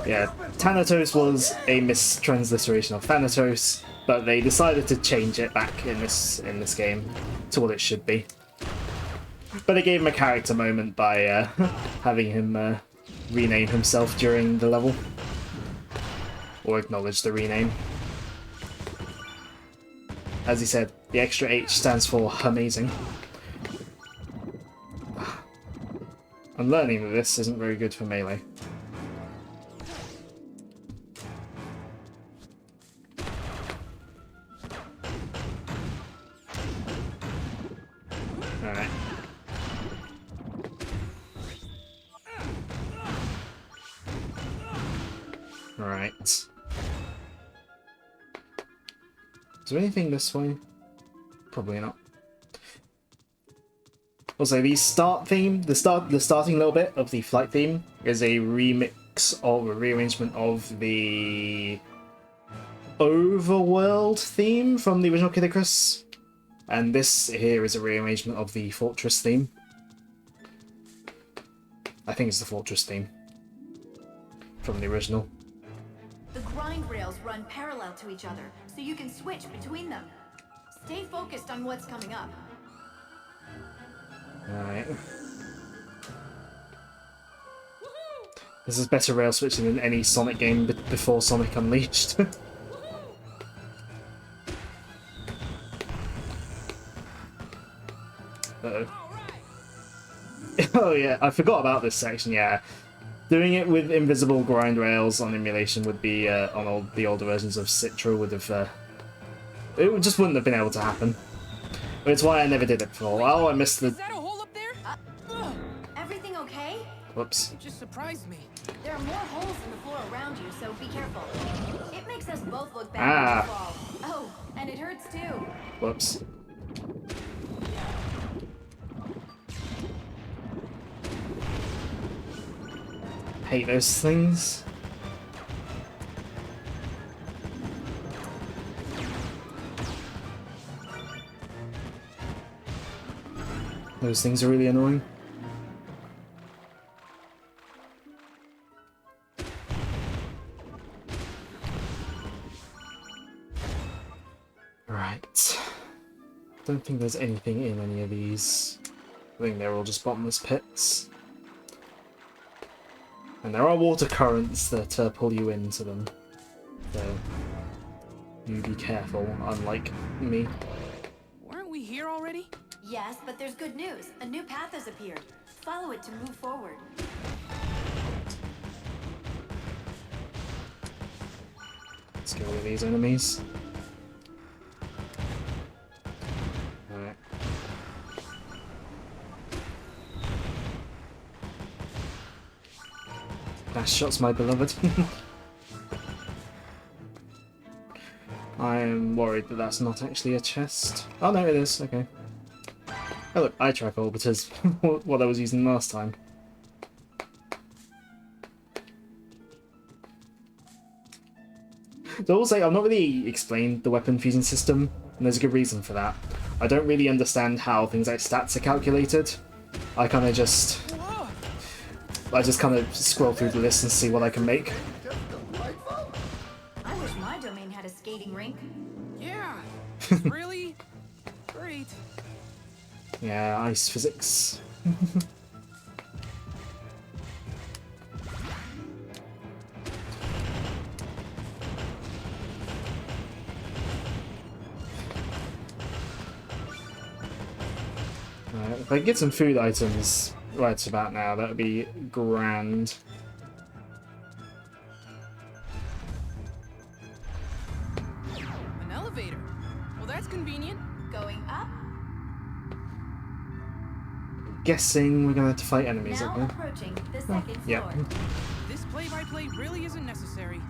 Yeah, Thanatos was a mistransliteration of Thanatos, but they decided to change it back in this game to what it should be. But they gave him a character moment by having him rename himself during the level, or acknowledge the rename. As he said, the extra H stands for amazing. I'm learning that this isn't very good for melee. Alright. Right. Is there anything this way? Probably not. Also, the start theme, the starting little bit of the flight theme is a remix or a rearrangement of the overworld theme from the original Kid Icarus, and this here is a rearrangement of the fortress theme. I think it's the fortress theme from the original.
The grind rails run parallel to each other, so you can switch between them. Stay focused on what's coming up.
Alright. This is better rail switching than any Sonic game before Sonic Unleashed. Uh-oh. Oh yeah, I forgot about this section, yeah. Doing it with invisible grind rails on emulation would be, on the older versions of Citra would have, it just wouldn't have been able to happen. It's why I never did it before. Oh, I missed the...
Is that a hole up there? Ugh,
Everything okay?
Whoops.
it just surprised me.
There are more holes in the floor around you, so be careful. It makes us both look bad
Ah.
when we fall. Oh, and it hurts too.
Whoops. Hate those things. Those things are really annoying. Right. Don't think there's anything in any of these. I think they're all just bottomless pits. And there are water currents that pull you into them. So you be careful, unlike me.
Weren't we here already?
Yes, but there's good news. A new path has appeared. Follow it to move forward.
Let's get rid of these enemies. Alright. Dash shots, my beloved. I am worried that that's not actually a chest. Oh no, it is. Okay. Oh look, eye track orbiters. What I was using last time. So I will say, I've not really explained the weapon fusion system, and there's a good reason for that. I don't really understand how things like stats are calculated. I just kind of scroll through the list and see what I can make.
Just delightful.
I wish my domain had a skating rink.
Yeah, it's really great.
Yeah, ice physics. If I get some food items right about now, that would be grand.
An elevator. Well, that's convenient.
Going up.
Guessing we're gonna have to fight enemies
Now
again.
approaching the second
Yeah.
floor.
This play-by-play really isn't necessary.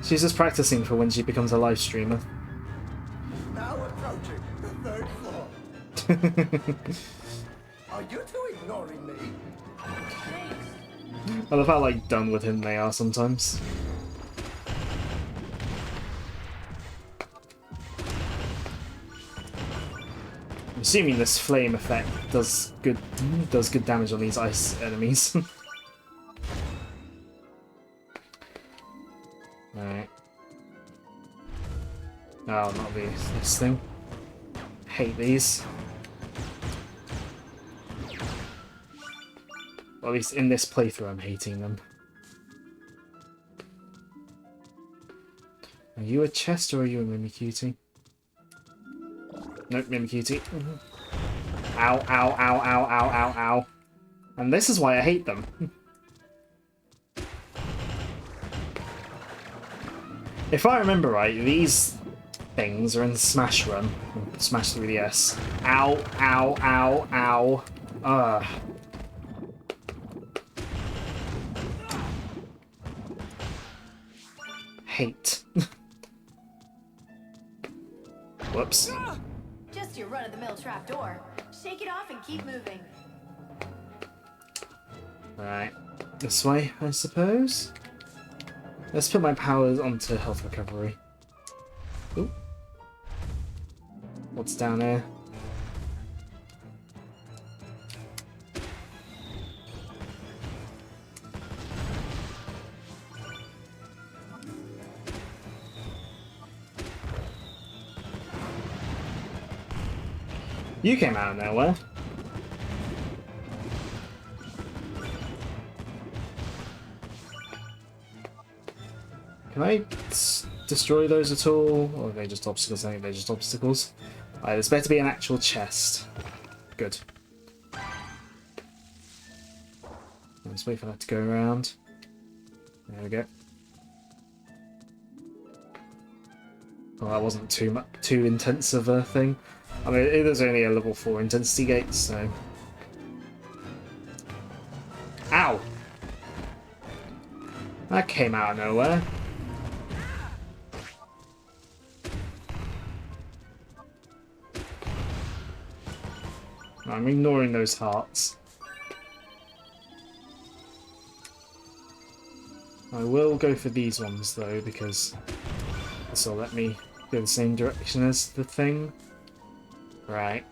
She's just practicing for when she becomes a live streamer.
Now approaching the third floor. Are you two ignoring me?
I love how like done with him they are sometimes. I'm assuming this flame effect does good damage on these ice enemies. Alright. Oh, not this thing. Hate these. Or at least in this playthrough I'm hating them. Are you a chest or are you a Mimicutie? Nope, Mimicutie. Ow, ow, ow, ow, ow, ow, ow. And this is why I hate them. If I remember right, these things are in Smash Run. Smash 3DS. Ow, ow, ow, ow. Ugh. Hate. Whoops.
Just your run-of-the-mill trapdoor. Shake it off and keep moving.
Right. This way, I suppose? Let's put my powers onto health recovery. Ooh. What's down there? You came out of nowhere. Can I destroy those at all? Or are they just obstacles? I think they're just obstacles. Alright, there's better be an actual chest. Good. Let's wait for that to go around. There we go. Well, that wasn't too intense of a thing. I mean, it is only a level 4 intensity gate, so... Ow! That came out of nowhere. I'm ignoring those hearts. I will go for these ones though, because this will let me go the same direction as the thing. Right.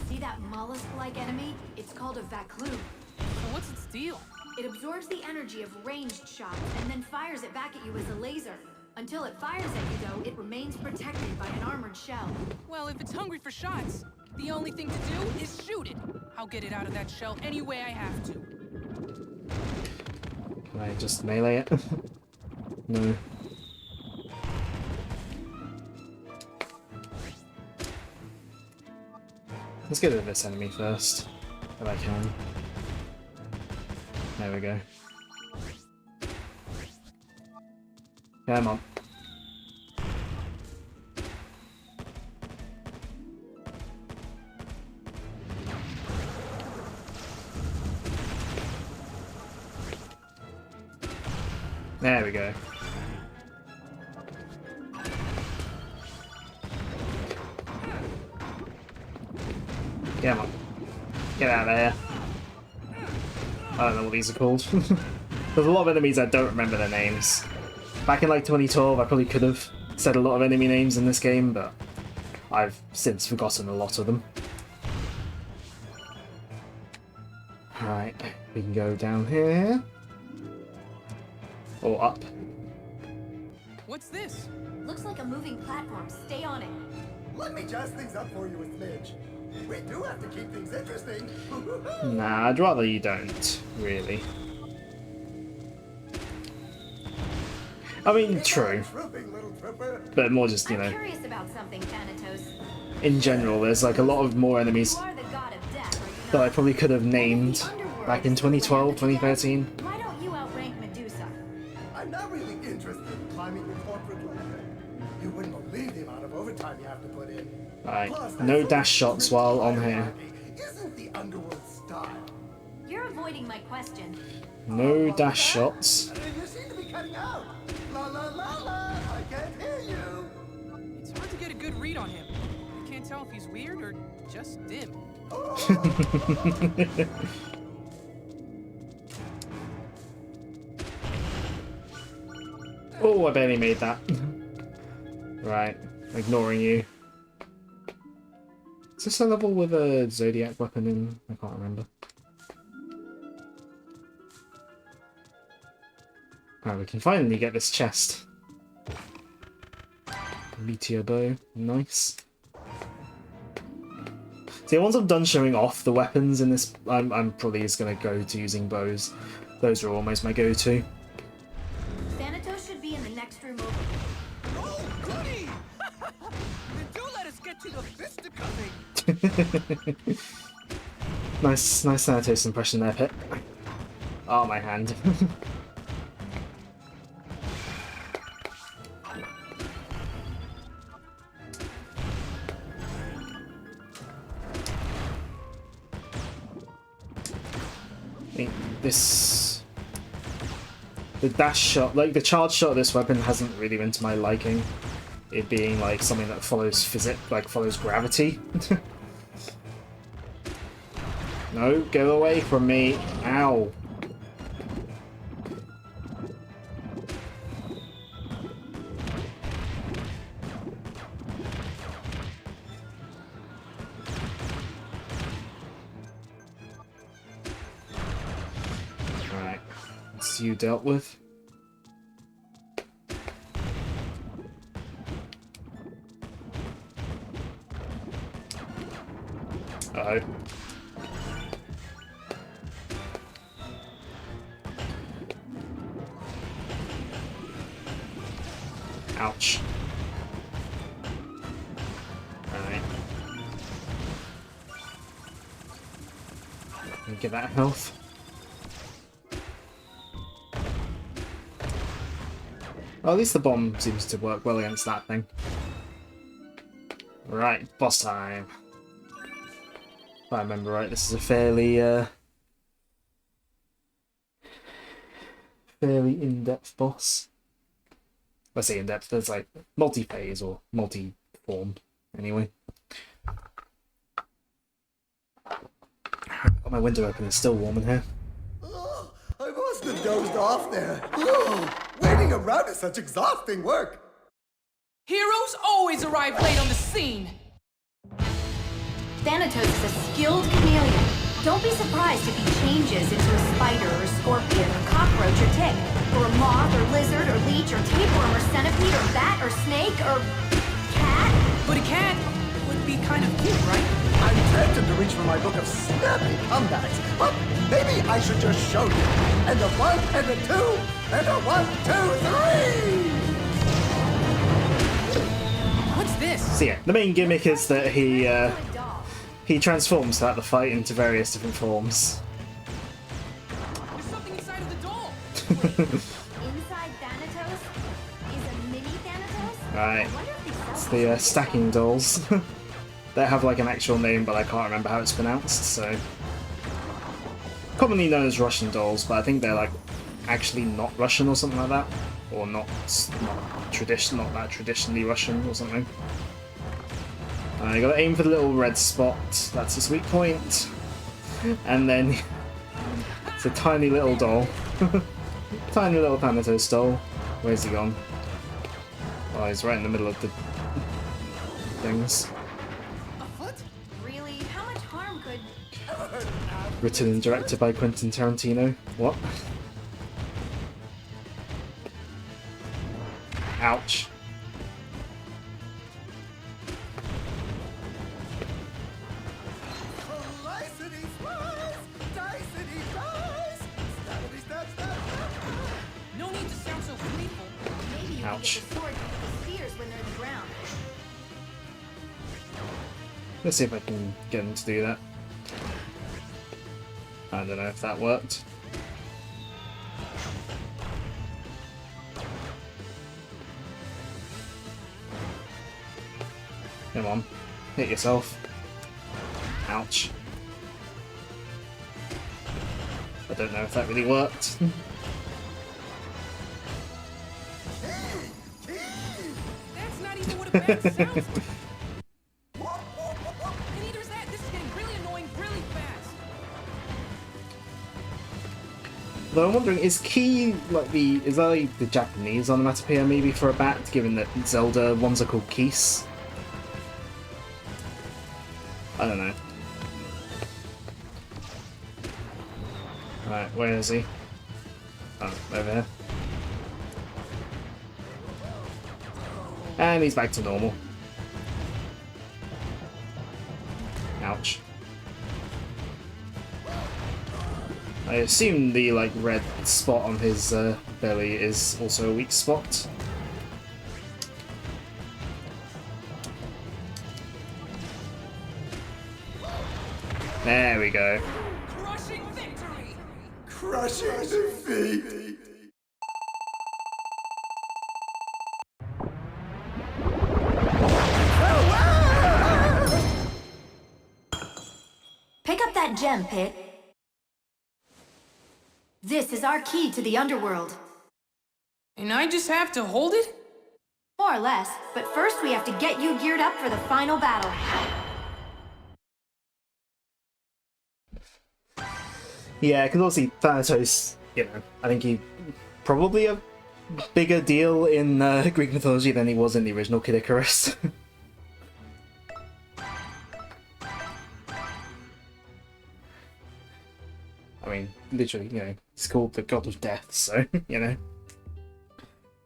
See that mollusk-like enemy? It's called a Vaclume.
So what's its deal?
It absorbs the energy of ranged shots and then fires it back at you as a laser. Until it fires at you, though, it remains protected by an armored shell.
Well, if it's hungry for shots, the only thing to do is shoot it. I'll get it out of that shell any way I have to.
Can I just melee it? Let's get rid of this enemy first, if I can. There we go. Come on. There we go. Come on. Get out of there. I don't know what these are called. There's a lot of enemies I don't remember their names. Back in like 2012, I probably could have said a lot of enemy names in this game, but I've since forgotten a lot of them. Alright, we can go down here. Or up.
What's this?
Looks like a moving platform. Stay on it.
Let me jazz things up for you a smidge. We do have to keep things interesting.
Nah, I'd rather you don't, really. I mean, true.
Trooping, little trooper.
But more just, you
I'm
know,
curious about something, Thanatos.
in general, there's like a lot of more enemies
You are the god of death, are you
that I
not?
probably could have named back in 2012, 2013.
Why don't you outrank Medusa?
I'm not really interested in climbing your corporate ladder. You wouldn't believe the amount of overtime you have to put in.
Right,
Plus,
no
that
dash
sort of
shots while on here.
hierarchy isn't the underworld style.
You're avoiding my question.
No dash shots.
You seem to be cutting out. La la la la. I can't hear you.
It's hard to get a good read on him. I can't tell if he's weird or just dim.
Oh, I barely made that. Right, ignoring you. Is this a level with a Zodiac weapon in? I can't remember. Alright, we can finally get this chest. Meteor bow, nice. See, once I'm done showing off the weapons in this, I'm probably just gonna go to using bows. Those are almost my go-to.
Thanatos should be in the next room over.
Oh, goody! Then do let us get to the fisticuffing.
Nice Thanatos impression there, Pip. Oh, my hand. I think the dash shot, like the charge shot of this weapon hasn't really been to my liking. It being like something that follows physics, like follows gravity. No, go away from me. Ow. Alright, that's you dealt with. Uh-oh. Ouch. Alright. Let me get that health. Well, at least the bomb seems to work well against that thing. Right, boss time. If I remember right, this is a fairly in-depth boss. I say in-depth, there's like multi-phase or multi-form, anyway. Got my window open, it's still warm in here.
Oh, I must have dozed off there. Oh, waiting around is such exhausting work.
Heroes always arrive late on the scene.
Thanatos is a skilled chameleon. Don't be surprised if he changes into a spider or scorpion or cockroach or tick, or a moth or lizard or leech or tapeworm or centipede or bat or snake or cat.
But a cat would be kind of cute, right?
I'm tempted to reach for my book of snappy comebacks, but maybe I should just show you. And a 1 and a 2 and a 1, 2, 3.
What's this?
So yeah, the main gimmick is that he
Good dog.
He transforms throughout the fight into various different forms.
There's something inside of the doll.
Inside Thanatos is a mini Thanatos?
Right,
I wonder if they sell
it's
those
the
at
stacking dolls. They have like an actual name, but I can't remember how it's pronounced, so... Commonly known as Russian dolls, but I think they're like actually not Russian or something like that. Or not that traditionally Russian or something. You gotta aim for the little red spot, that's his weak point. And then it's a tiny little doll. Tiny little Thanatos doll. Where's he gone? Oh, he's right in the middle of the things.
A foot?
Really? How much harm could...
Written and directed by Quentin Tarantino. What? Ouch.
Slicety slice, dicey dice, snappity snap snap snap.
No need to sound so gleeful.
Maybe you
Ouch.
could get the sword through the spheres when they're in the ground.
Let's see if I can get him to do that. I don't know if that worked. Come on, hit yourself. Ouch. I don't know if that really worked.
That's not even what a bat sounds like. And neither is that. This is getting really annoying really fast.
Though I'm wondering, is Ki like is that like the Japanese onomatopoeia maybe for a bat, given that Zelda ones are called Keese? I don't know. Right, where is he? Oh, over here. And he's back to normal. Ouch. I assume the like red spot on his belly is also a weak spot. There we go.
Crushing victory.
Crushing defeat.
Pick up that gem, Pit. This is our key to the underworld.
And I just have to hold it?
More or less, but first we have to get you geared up for the final battle.
Yeah, because obviously Thanatos, you know, I think he probably a bigger deal in Greek mythology than he was in the original Kid Icarus. I mean, literally, you know, he's called the god of death, so, you know.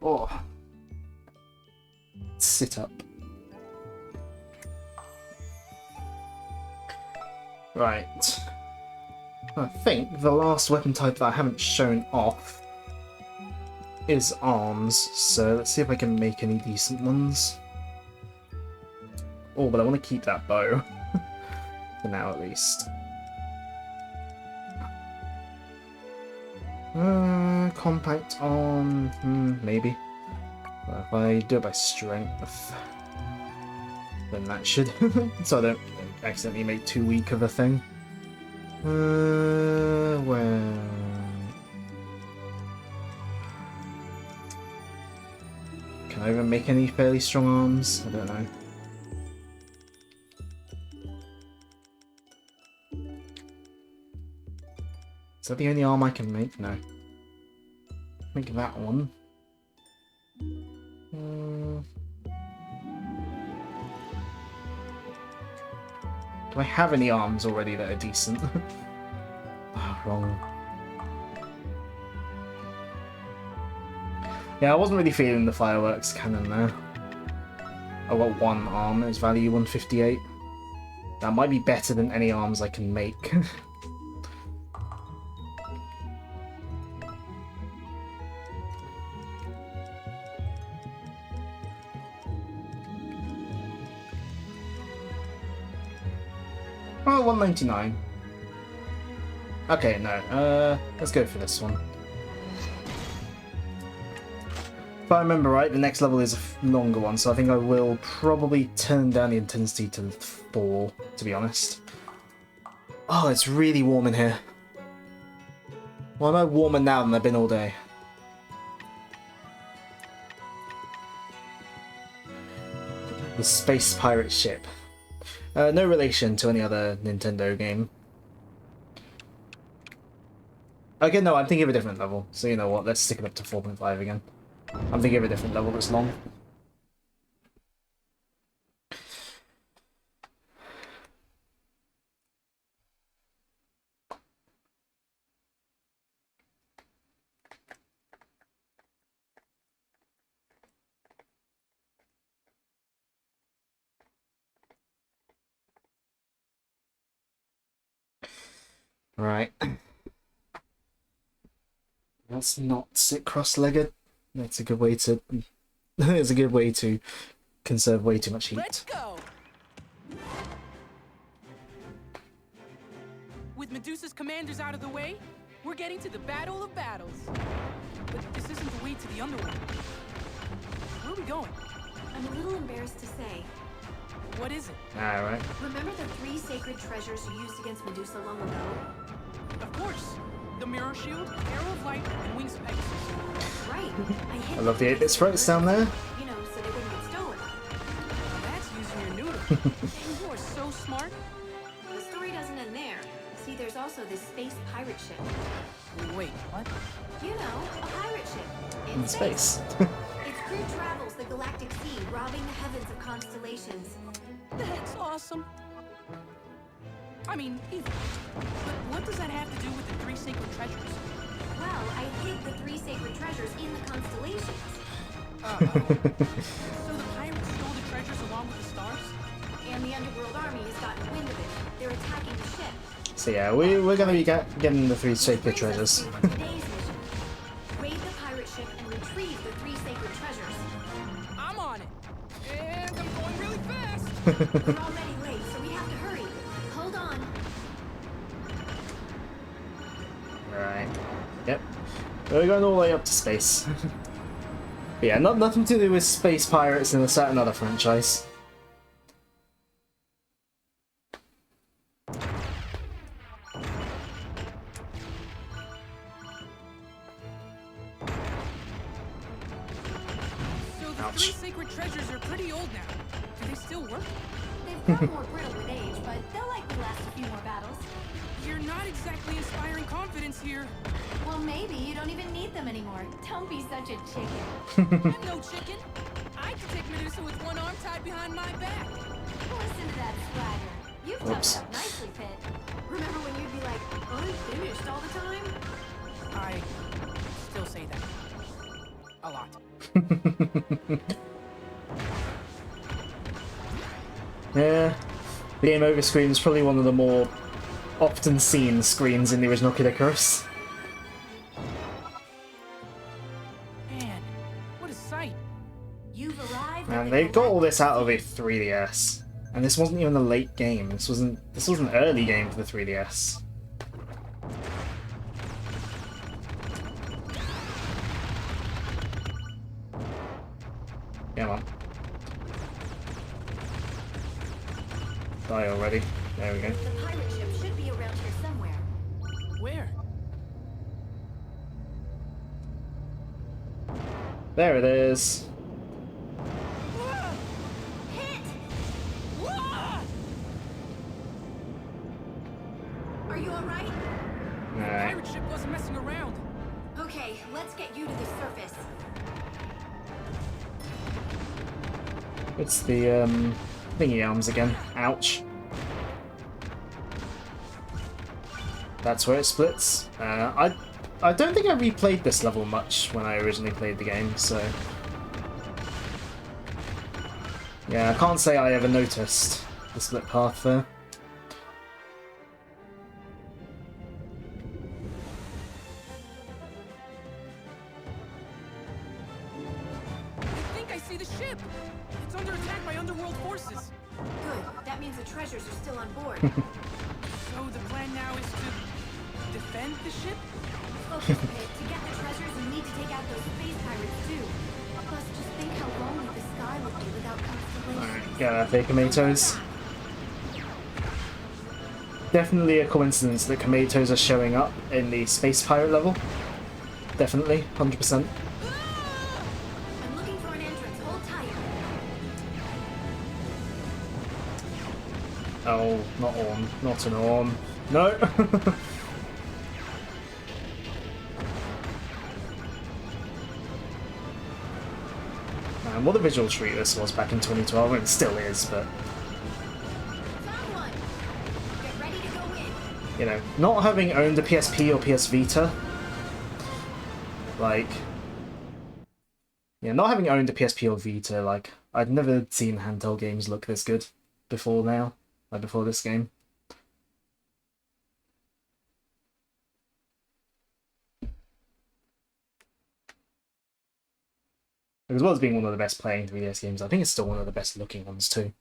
Oh. Sit up. Right. I think the last weapon type that I haven't shown off is arms, so let's see if I can make any decent ones. Oh, but I want to keep that bow. For now, at least. Compact on... maybe. Well, if I do it by strength, then that should... so I don't accidentally make too weak of a thing. Well... Can I even make any fairly strong arms? I don't know. Is that the only arm I can make? No. Make that one. Do I have any arms already that are decent? Oh, wrong. Yeah, I wasn't really feeling the fireworks cannon there. I got one arm, it's value 158. That might be better than any arms I can make. Oh, 199. Okay, no. Let's go for this one. If I remember right, the next level is a longer one, so I think I will probably turn down the intensity to 4, to be honest. Oh, it's really warm in here. Why am I warmer now than I've been all day? The Space Pirate Ship. No relation to any other Nintendo game. Okay, no, I'm thinking of a different level. So you know what, let's stick it up to 4.5 again. I'm thinking of a different level that's long. Right. Let's not sit cross-legged. That's a good way to... it's a good way to conserve way too much heat.
Let's go! With Medusa's commanders out of the way, we're getting to the Battle of Battles. But this isn't the way to the underworld. Where are we going?
I'm a little embarrassed to say.
What is it?
Alright.
Remember the 3 sacred treasures you used against Medusa long ago?
Of course! The Mirror Shield, Arrow of Light, and Wings of Pegasus.
That's right.
I love the 8-bit sprites down there.
You know, so they wouldn't get stolen.
That's using your noodle. You are so smart.
The story doesn't end there. See, there's also this space pirate ship.
Wait, what?
You know, a pirate ship.
In space.
Its crew travels the galactic sea, robbing the heavens of constellations.
That's awesome. I mean, even. But what does that have to do with the 3 sacred treasures?
Well, I hid the 3 sacred treasures in the constellations.
So the pirates stole the treasures along with the stars?
And the underworld army has gotten wind of it. They're attacking the ship.
So yeah, we're gonna be getting the 3
Which
sacred
brings us
treasures.
to today's mission. Raid the pirate ship and retrieve the 3 sacred treasures.
I'm on it. And I'm going really fast.
We're already late, so we have to hurry. Hold on.
Right. Yep. We're going all the way up to space. But yeah, nothing to do with space pirates in a certain other franchise.
So the
Ouch.
3 sacred treasures are pretty old now. Do they still work?
They've grown more brittle with age, but they'll likely last a few more battles.
You're not exactly inspiring confidence here.
Well, maybe you don't even need them anymore. Don't be such a chicken.
I'm no chicken. I can take Medusa with one arm tied behind my back.
Listen to that swagger. You've
Oops.
toughed up nicely, Pit. Remember when you'd be like, I'm finished all the time?
I still say that. A lot.
Yeah. The game over screen is probably one of the more often seen screens in the original Kid Icarus.
Man, what a sight.
You've arrived. at
And
the
they got all
galactic
this out of a
sea.
3DS. And this wasn't even a late game. This was an early game for the 3DS. Come on. Die already. There we go.
The pirate ship should be around here somewhere.
Where?
There it is.
Pit!
Ah!
Are you alright?
Alright.
Pirate ship wasn't messing around.
Okay, let's get you to the surface.
It's the thingy arms again. Ouch. That's where it splits. I don't think I replayed this level much when I originally played the game, so yeah, I can't say I ever noticed the split path there.
I think I see the ship. It's under attack by underworld forces.
Good. That means the treasures are still on board.
So the plan now is to defend the ship?
Focus, Pit. To get the treasures, you need to take out those space pirates too. Plus, just think how lonely the sky would be without constellations.
Alright, get out there, Kamatoes. Definitely a coincidence that Kamatoes are showing up in the space pirate level. Definitely, 100%.
I'm looking for an entrance. Hold tight.
Oh, not Orm. Not an Orm. No! Man, what a visual treat this was back in 2012. It still is, but...
Found one. Get ready to go in.
You know, not having owned a PSP or PS Vita... Like... Yeah, not having owned a PSP or Vita, like, I'd never seen handheld games look this good before now. Like, before this game. As well as being one of the best playing 3DS games, I think it's still one of the best looking ones too.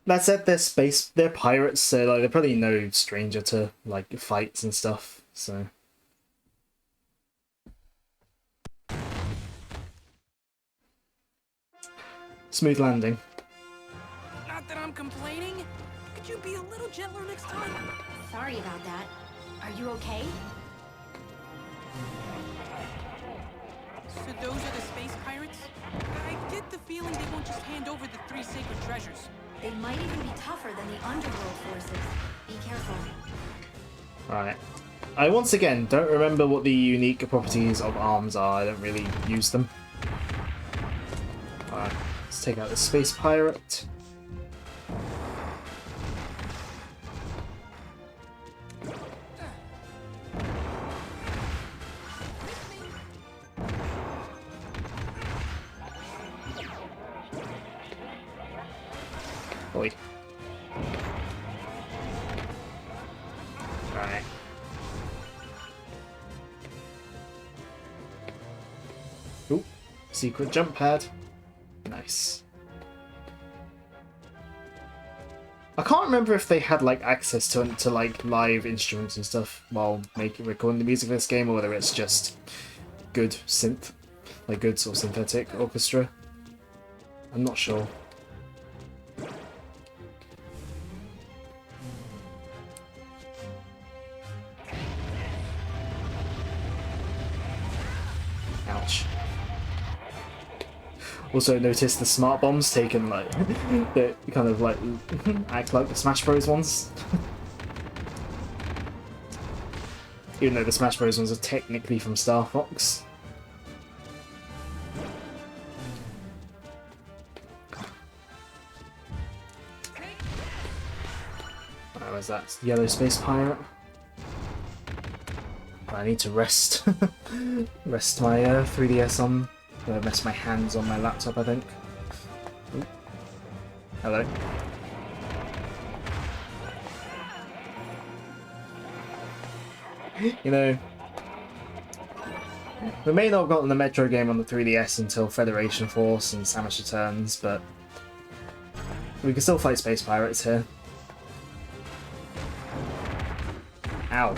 That said, they're pirates, so like they're probably no stranger to like fights and stuff, so. Smooth landing.
Not that I'm complaining. Could you be a little gentler next time?
Sorry about that. Are you okay?
So those are the space pirates? I get the feeling they won't just hand over the 3 sacred treasures.
They might even be tougher than the underworld forces. Be careful.
Right. I once again don't remember what the unique properties of arms are. I don't really use them. Alright, let's take out the space pirate. Oi. Right. Ooh, secret jump pad. Nice. I can't remember if they had like access to like live instruments and stuff while recording the music for this game, or whether it's just good synth, like good sort of synthetic orchestra. I'm not sure. Ouch. Also notice the smart bombs taken like they kind of like act like the Smash Bros ones. Even though the Smash Bros ones are technically from Star Fox. Where's that yellow space pirate? I need to rest rest my 3DS on. Rest my hands on my laptop, I think. Ooh. Hello. You know, we may not have gotten the Metro game on the 3DS until Federation Force and Samus Returns, but we can still fight space pirates here. Ow.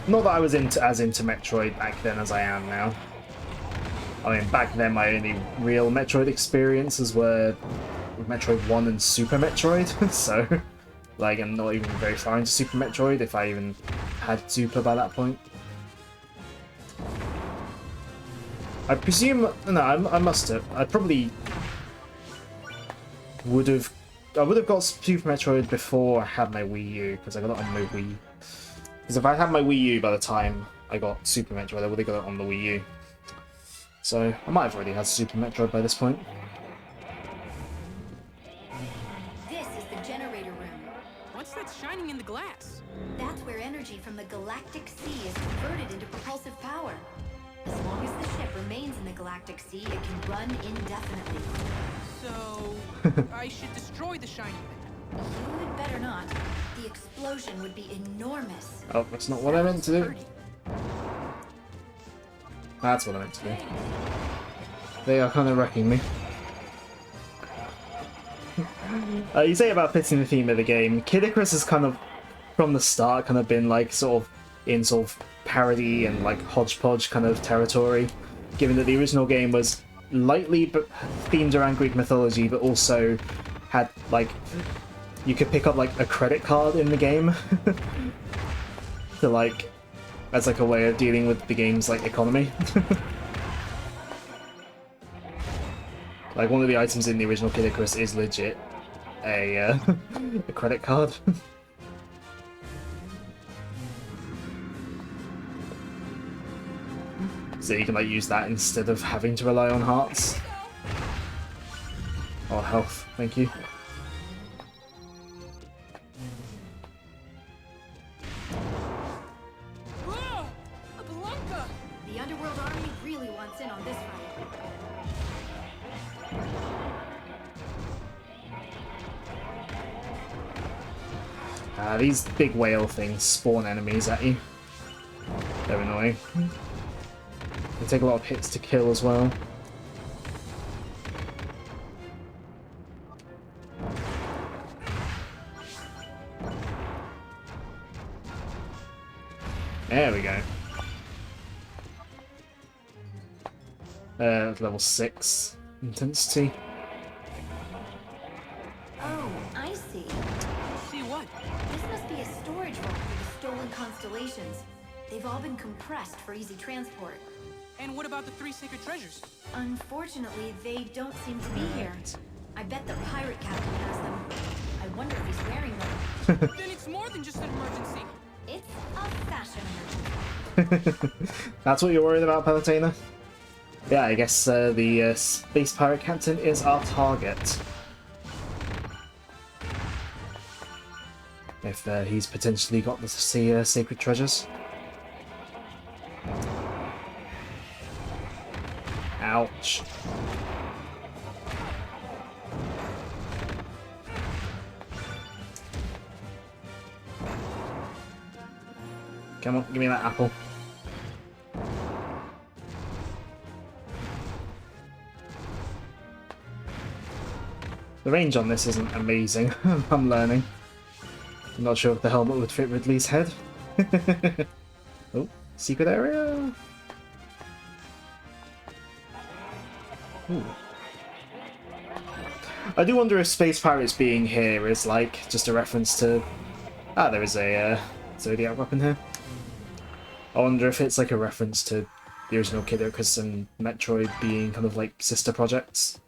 Not that I was as into Metroid back then as I am now. I mean, back then my only real Metroid experiences were with Metroid 1 and Super Metroid, so, like, I'm not even very far into Super Metroid, if I even had Super by that point. I presume... No, I must have. I probably would have... I would have got Super Metroid before I had my Wii U, because I got it on my Wii. Because if I had my Wii U by the time I got Super Metroid, I would have got it on the Wii U. So, I might have already had Super Metroid by this point.
This is the generator room.
What's that shining in the glass?
That's where energy from the galactic sea is converted into propulsive power. As long as the ship remains in the galactic sea, it can run indefinitely.
So, I should destroy the shiny thing.
You'd better not. The explosion would be enormous.
Oh, that's not what I meant to do. That's what I meant to do. They are kind of wrecking me. You say about fitting the theme of the game. Kid Icarus has kind of, from the start, kind of been like sort of parody and like hodgepodge kind of territory, given that the original game was lightly themed around Greek mythology, but also had like you could pick up like a credit card in the game to like as like a way of dealing with the game's like economy. Like one of the items in the original Kid Icarus is legit a a credit card. So you can like use that instead of having to rely on hearts. Or health, thank you.
Whoa! A Blanca!
The Underworld Army really wants in on this fight.
These big whale things spawn enemies at you. They're annoying. They take a lot of hits to kill as well. There we go. Level 6 intensity.
Oh, I see.
See what?
This must be a storage room for the stolen constellations. They've all been compressed for easy transport.
And what about the 3 sacred treasures?
Unfortunately, they don't seem to be here. I bet the pirate captain has them. I wonder if he's wearing them.
Then it's more than just an emergency.
It's a fashion emergency.
That's what you're worried about, Palutena? Yeah, I guess the space pirate captain is our target. If he's potentially got the sacred treasures. Ouch. Come on, give me that apple. The range on this isn't amazing. I'm learning. I'm not sure if the helmet would fit Ridley's head. Oh, secret area. Ooh. I do wonder if Space Pirates being here is like just a reference to... Ah, there is a Zodiac weapon here. I wonder if it's like a reference to the original Kid Icarus and Metroid being kind of like sister projects.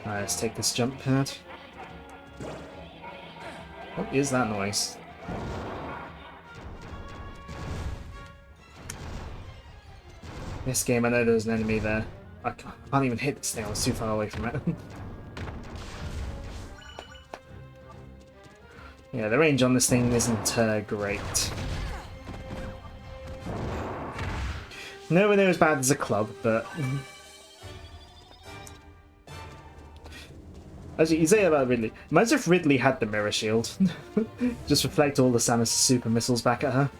Alright, let's take this jump pad. What is that noise? This game, I know there's an enemy there. I can't even hit this thing, I was too far away from it. Yeah, the range on this thing isn't great. Nowhere near as bad as a club, but... Actually, you say about Ridley. Imagine if Ridley had the mirror shield. Just reflect all the Samus super missiles back at her.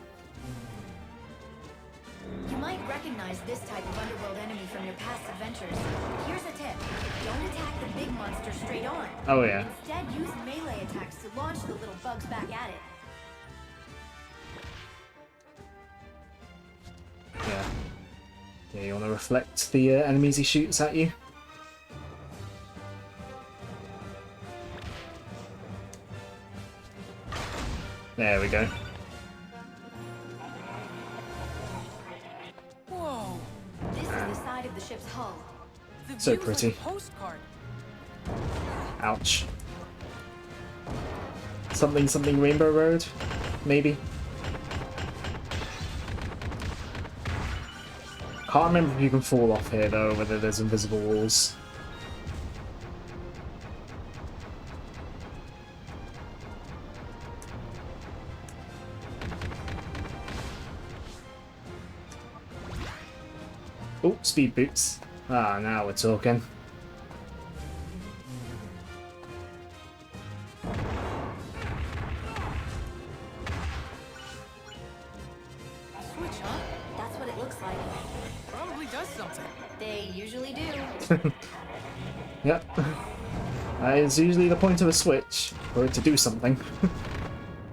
You might recognize this type of underworld enemy from your past adventures. Here's a tip. Don't attack the big monster straight on.
Oh yeah.
Instead, use melee attacks to launch the little bugs back at it.
Yeah. Yeah, you want to reflect the enemies he shoots at you. There we go.
Whoa!
This is the side of the ship's hull.
The
So
view's
pretty.
like a postcard.
Ouch. Something Rainbow Road? Maybe? Can't remember if you can fall off here though, whether there's invisible walls. speed boots. Ah, now we're talking.
Switch, huh?
That's what it looks like.
Probably does something.
They usually do.
Yep. That is usually the point of a switch, for it to do something.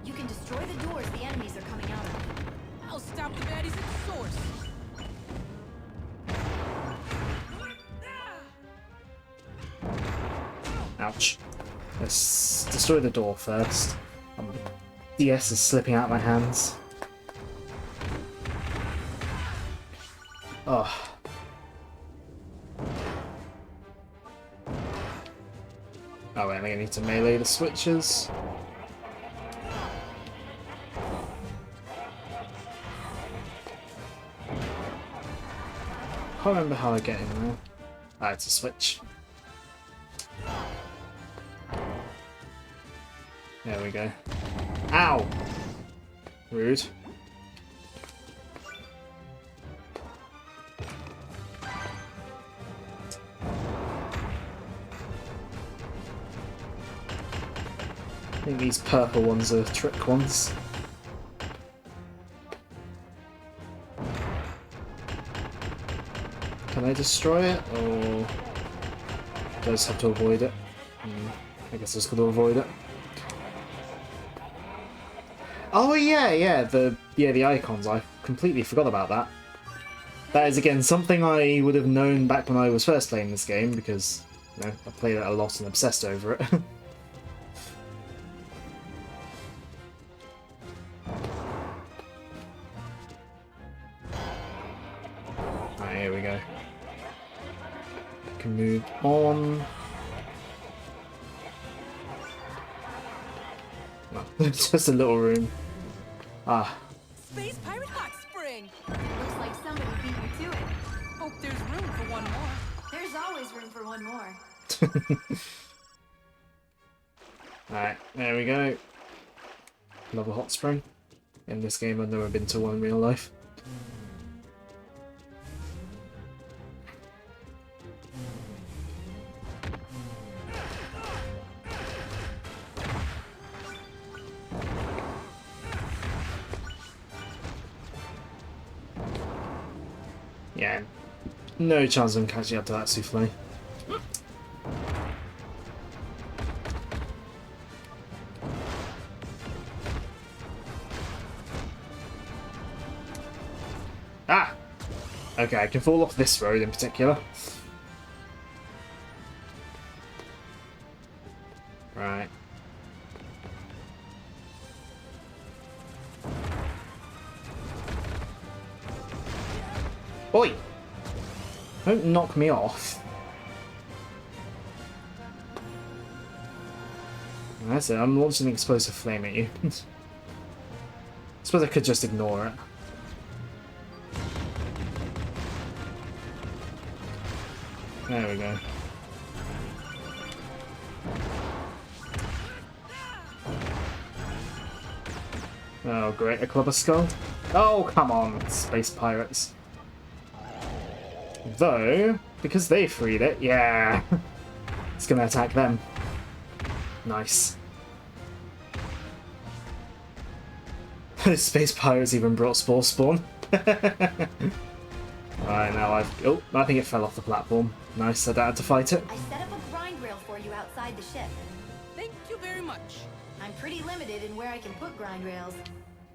You can destroy the doors the enemies are coming out of.
I'll stop the baddies at the source.
Ouch. Let's destroy the door first. DS is slipping out of my hands. Oh. Oh wait, I think I need to melee the switches. Can't remember how I get in there. Ah, it's a switch. There we go. Ow! Rude. I think these purple ones are trick ones. Can I destroy it, or do I just have to avoid it? I guess I just got to avoid it. Oh yeah, the icons. I completely forgot about that. That is again something I would have known back when I was first playing this game because I played it a lot and obsessed over it. Right, here we go. Can move on. No, it's just a little room. Ah.
Space Pirate Hot Spring!
Looks like somebody beat you to it.
Hope there's room for one more.
There's always room for one more.
Alright, there we go. Love a hot spring. In this game I've never been to one in real life. Yeah, no chance of catching up to that souffle. Ah! Okay, I can fall off this road in particular. Right. Oi! Don't knock me off. That's it, I'm launching an explosive flame at you. I suppose I could just ignore it. There we go. Oh great, a club of skull. Oh come on, space pirates. Though, because they freed it, yeah, it's gonna attack them. Nice. Space pirates even brought Spore Spawn. Alright, now oh, I think it fell off the platform. Nice, I don't have to fight it.
I set up a grind rail for you outside the ship.
Thank you very much.
I'm pretty limited in where I can put grind rails.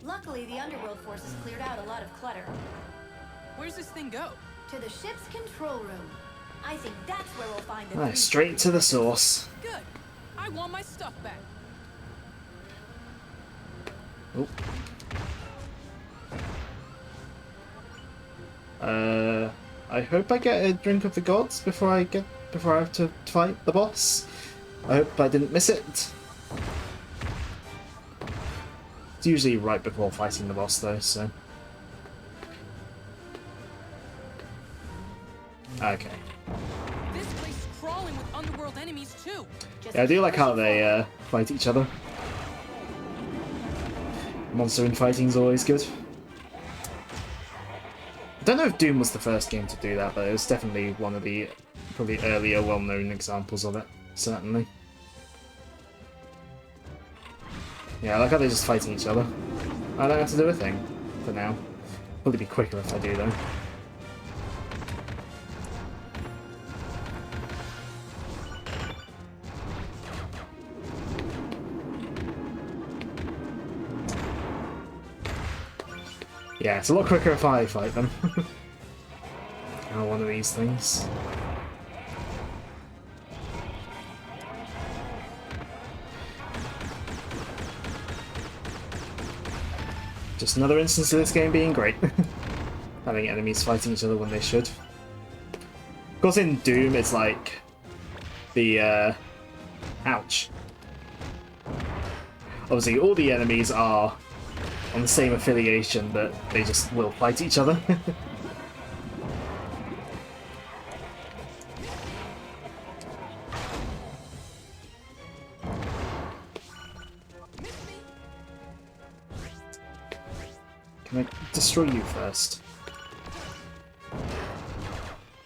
Luckily, the underworld forces cleared out a lot of clutter.
Where's this thing go?
To the ship's control room. I think that's where we'll find the
Right, straight to the source.
Good. I want my stuff back.
Oh. I hope I get a drink of the gods before I have to fight the boss. I hope I didn't miss it. It's usually right before fighting the boss though, so. Okay.
This place is crawling with underworld enemies too.
Just
Yeah, I do like
keep
how
pushing
they
forward.
fight each other. Monster infighting is always good. I don't know if Doom was the first game to do that, but it was definitely one of the probably earlier well-known examples of it, certainly. Yeah, I like how they're just fighting each other. I don't have to do a thing for now. Probably be quicker if I do though. Yeah, it's a lot quicker if I fight them. Oh, one of these things. Just another instance of this game being great. Having enemies fighting each other when they should. Of course in Doom it's like the ouch. Obviously all the enemies are on the same affiliation, but they just will fight each other. Can I destroy you first?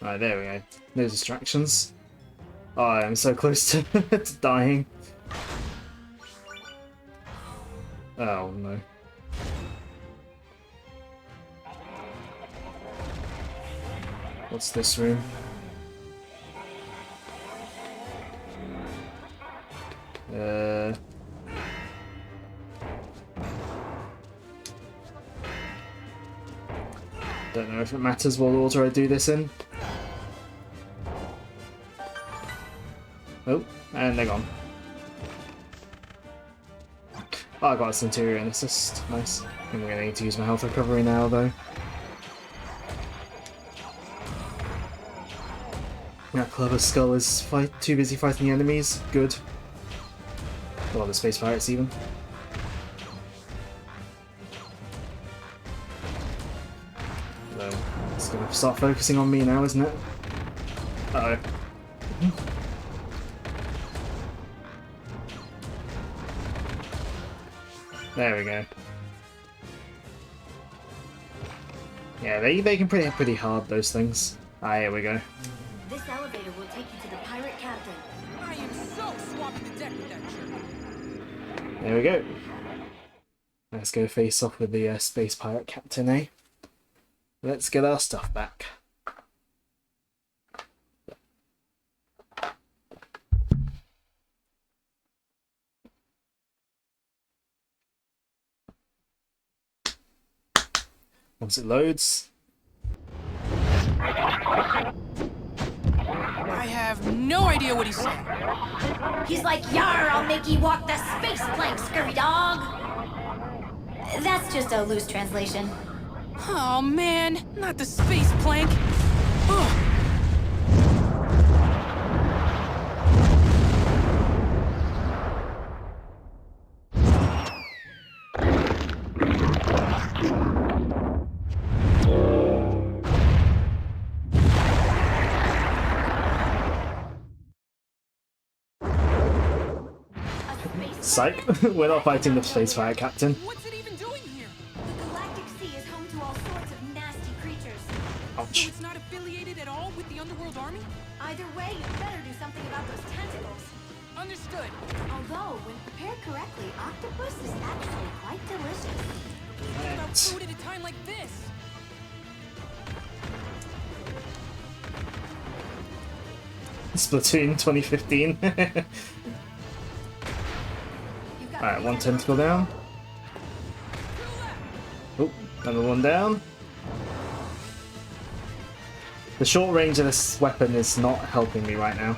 Alright, there we go. No distractions. Oh, I'm so close to, to dying. Oh no. What's this room? Don't know if it matters what order I do this in. Oh, and they're gone. Oh, I got a Centurion assist. Nice. I think I'm going to need to use my health recovery now, though. That clever skull is too busy fighting the enemies. Good. Well, the space pirates even. So, it's gonna start focusing on me now, isn't it? Uh-oh. There we go. Yeah, they can hit pretty hard, those things. Ah, here we go.
This elevator will take you to the pirate captain.
I am so swapping the deck with that jerk.
There we go. Let's go face off with the space pirate captain, eh? Let's get our stuff back. Once it loads.
I have no idea what he's saying.
He's like, "Yar, I'll make ye walk the space plank, scurry dog." That's just a loose translation.
Oh man, not the space plank. Ugh.
Psych. We're not fighting the space pirate captain.
What's it even doing here?
The Galactic Sea is home to all sorts of nasty creatures.
So
Ouch.
it's not affiliated at all with the Underworld Army?
Either way, you better do something about those tentacles.
Understood.
Although, when prepared correctly, octopus is actually quite delicious.
What about food at a time like this?
Splatoon 2015. Alright, one tentacle down. Oh, another one down. The short range of this weapon is not helping me right now.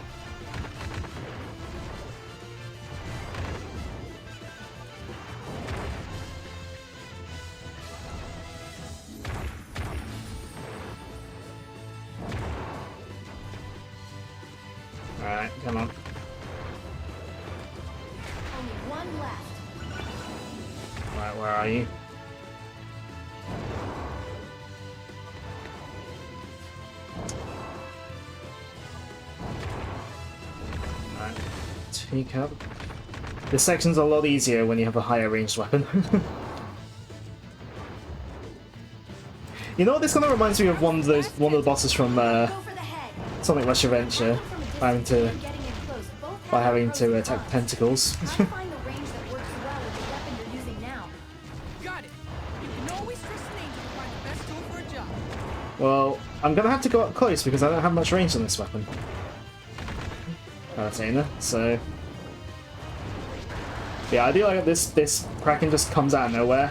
Alright, come on.
Only one left.
Right, where are you? Alright, take out. This section's a lot easier when you have a higher ranged weapon. You know what? This kind of reminds me of one of the bosses from
Go for the head.
Sonic Rush Adventure, by having to attack tentacles.
I find the range that works well with the weapon you're using now.
Got it. You can always trust an angel to find the best tool for a job.
Well, I'm gonna have to go up close because I don't have much range on this weapon. Athena, so yeah, I do like this Kraken just comes out of nowhere.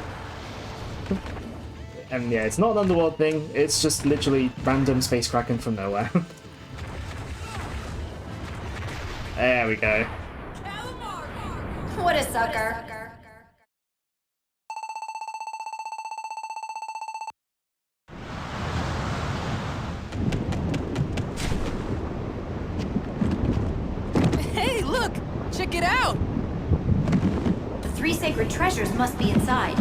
And yeah, it's not an underworld thing, it's just literally random space Kraken from nowhere. There we go.
What a sucker.
Hey, look! Check it out!
The 3 sacred treasures must be inside.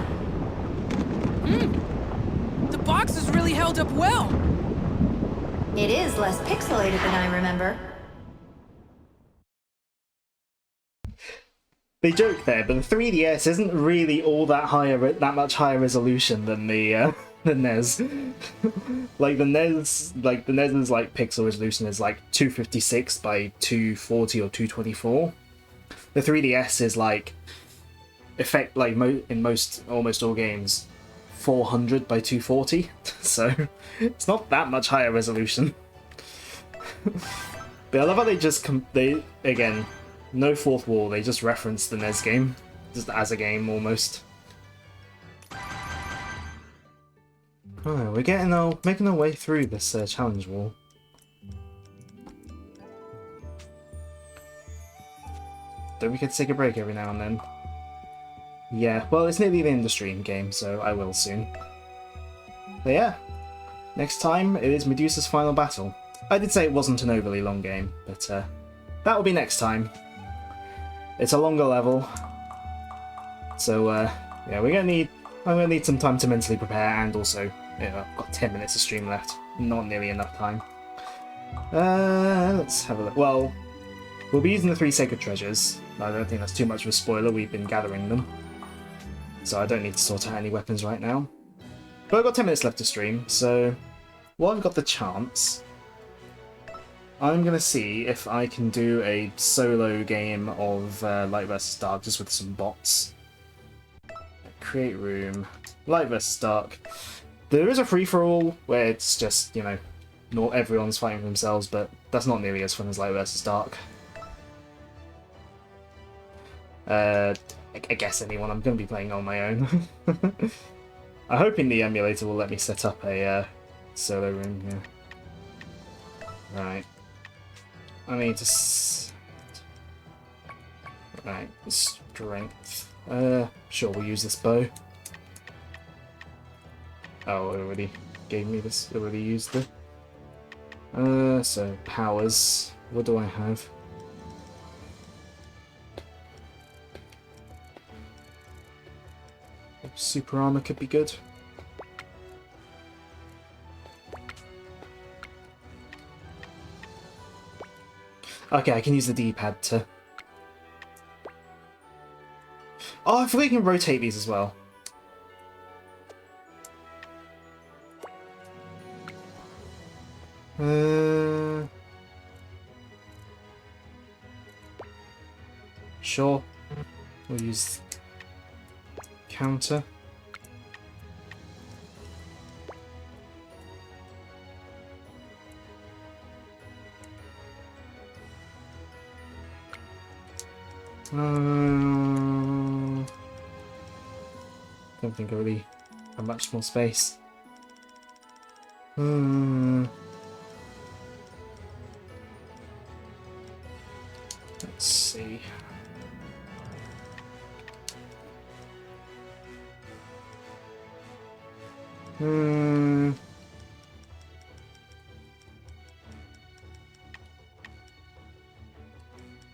The box is really held up well.
It is less pixelated than I remember.
They joke there, but the 3DS isn't really all that much higher resolution than the NES. Like the NES is like pixel resolution is like 256 by 240 or 224. The 3DS is like in almost all games 400 by 240. So it's not that much higher resolution. But I love how they again. No fourth wall, they just reference the NES game, just as a game almost. Oh, we're making our way through this challenge wall. Don't we get to take a break every now and then? Yeah, well, it's nearly the end of the stream game, so I will soon. But yeah, next time it is Medusa's final battle. I did say it wasn't an overly long game, but that will be next time. It's a longer level, so yeah, I'm gonna need some time to mentally prepare, and also, you know, I've got 10 minutes of stream left, not nearly enough time. Let's have a look. Well, we'll be using the 3 sacred treasures. I don't think that's too much of a spoiler. We've been gathering them, so I don't need to sort out any weapons right now. But I've got 10 minutes left to stream, so while I've got the chance, I'm going to see if I can do a solo game of Light vs. Dark just with some bots. Create room. Light vs. Dark. There is a free-for-all where it's just, you know, not everyone's fighting for themselves, but that's not nearly as fun as Light vs. Dark. I guess anyone. I'm going to be playing on my own. I'm hoping the emulator will let me set up a solo room here. Right. I need to... Right, strength. Sure, we'll use this bow. Oh, it already gave me this. It already used it. So, powers. What do I have? Super armor could be good. Okay, I can use the D-pad to... Oh, I forgot you can rotate these as well. Sure. We'll use counter. Don't think I really have much more space. Let's see.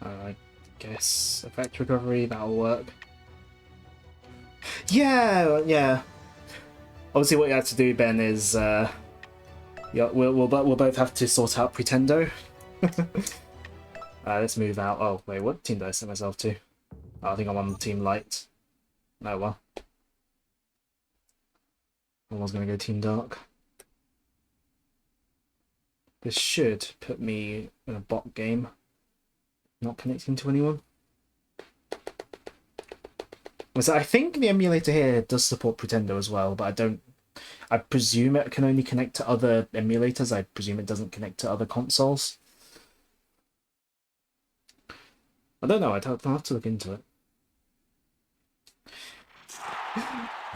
I guess effect recovery, that'll work. Yeah. Obviously, what you have to do, Ben, is yeah, we'll both have to sort out Pretendo. Let's move out. Oh wait, what team did I set myself to? Oh, I think I'm on Team Light. Oh well. I was gonna go Team Dark. This should put me in a bot game. Not connecting to anyone. So I think the emulator here does support Pretender as well, but I presume it can only connect to other emulators. I presume it doesn't connect to other consoles. I don't know, I'll have to look into it.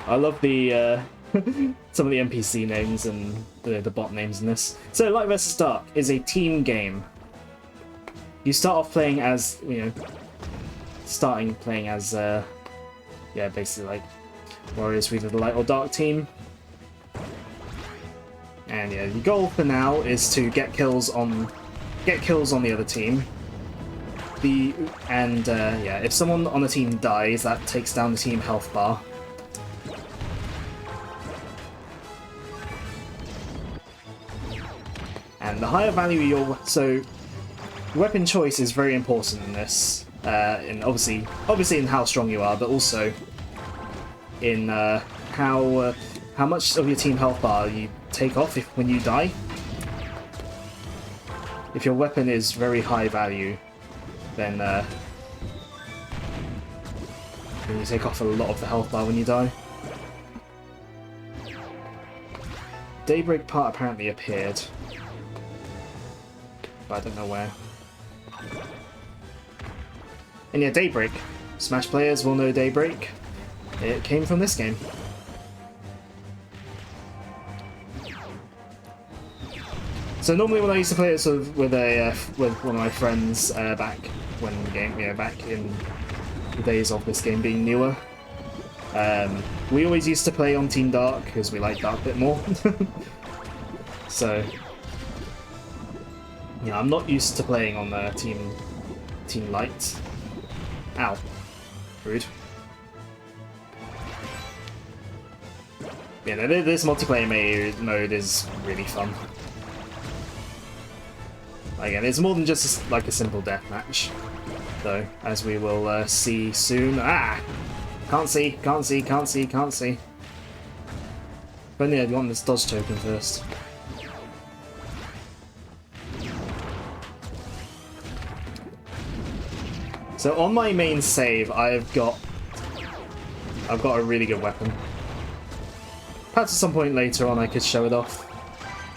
I love the some of the NPC names and the bot names in this. So Light vs. Dark is a team game. You start off playing as, yeah, basically like warriors for either the light or dark team. And yeah, your goal for now is to get kills on the other team. Yeah, if someone on the team dies, that takes down the team health bar. And the higher value weapon choice is very important in this. And obviously in how strong you are, but also in how much of your team health bar you take off when you die. If your weapon is very high value, then you take off a lot of the health bar when you die. Daybreak part apparently appeared, but I don't know where. And yeah, Daybreak. Smash players will know Daybreak. It came from this game. So normally when I used to play it sort of with one of my friends back in the days of this game being newer, we always used to play on Team Dark because we like Dark a bit more. So yeah, I'm not used to playing on Team Light. Ow. Rude. Yeah, no, this multiplayer mode is really fun. Again, it's more than just like a simple deathmatch, though, as we will see soon. Ah! Can't see. If only I'd want this dodge token first. So on my main save, I've got a really good weapon. Perhaps at some point later on I could show it off.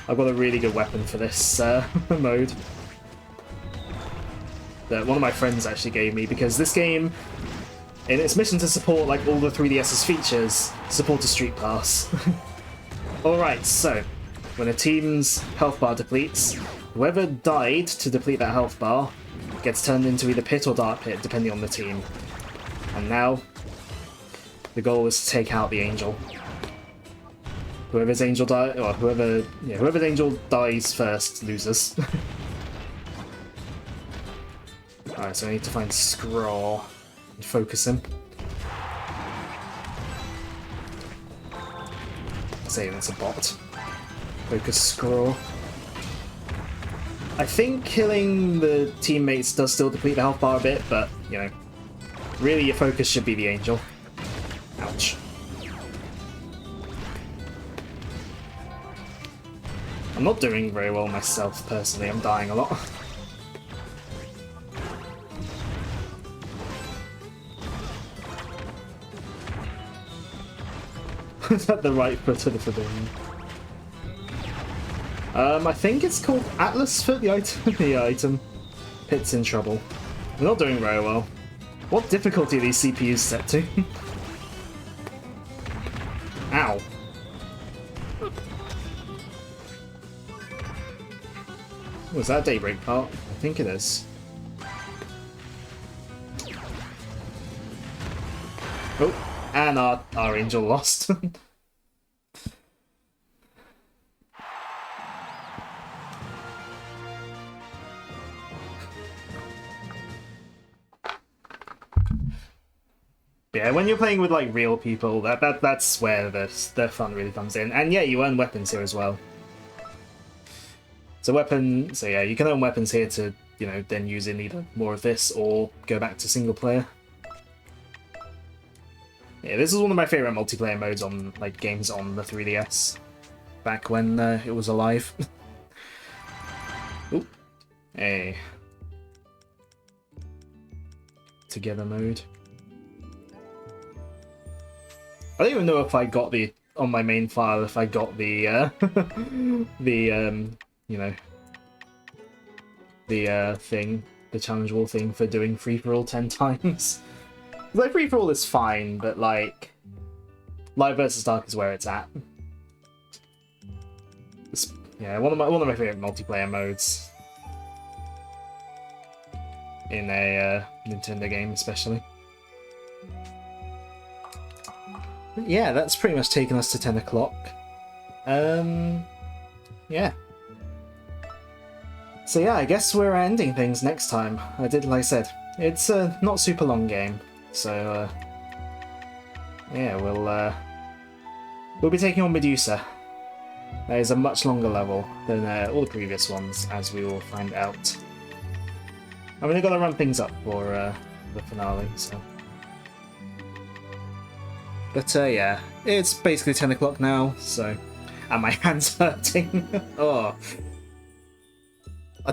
I've got a really good weapon for this mode that one of my friends actually gave me, because this game, in its mission to support like all the 3DS's features, support a Street Pass. Alright, so when a team's health bar depletes, whoever died to deplete that health bar gets turned into either Pit or Dark Pit, depending on the team. And now, the goal is to take out the Angel. Whoever's Angel dies first loses. Alright, so I need to find Scraw and focus him. Say that's a bot. Focus Scraw. I think killing the teammates does still deplete the health bar a bit, but, really your focus should be the Angel. Ouch. I'm not doing very well myself, personally. I'm dying a lot. Is that the right foot of the forbidden? I think it's called Atlas Foot, the item. Pit's in trouble. We're not doing very well. What difficulty are these CPUs set to? Ow. Was that Daybreak part? I think it is. Oh, and our Angel lost. Yeah, when you're playing with like real people, that's where the fun really comes in. And yeah, you earn weapons here as well. So yeah, you can earn weapons here to, then use in either more of this or go back to single player. Yeah, this is one of my favorite multiplayer modes on games on the 3DS, back when it was alive. a together mode. I don't even know if I got the on my main file if I got the the you know, the thing, the challenge wall thing for doing free for all 10 times. Like free for all is fine, but like Light versus Dark is where it's at. Yeah, one of my favorite multiplayer modes in a Nintendo game, especially. But yeah, that's pretty much taken us to 10 o'clock. Yeah. So yeah, I guess we're ending things next time. Like I said, it's a not super long game, so yeah, we'll be taking on Medusa. That is a much longer level than all the previous ones, as we will find out. I mean, they've got to run things up for the finale, so. But yeah, it's basically 10 o'clock now, so. And my hand's hurting. Oh. I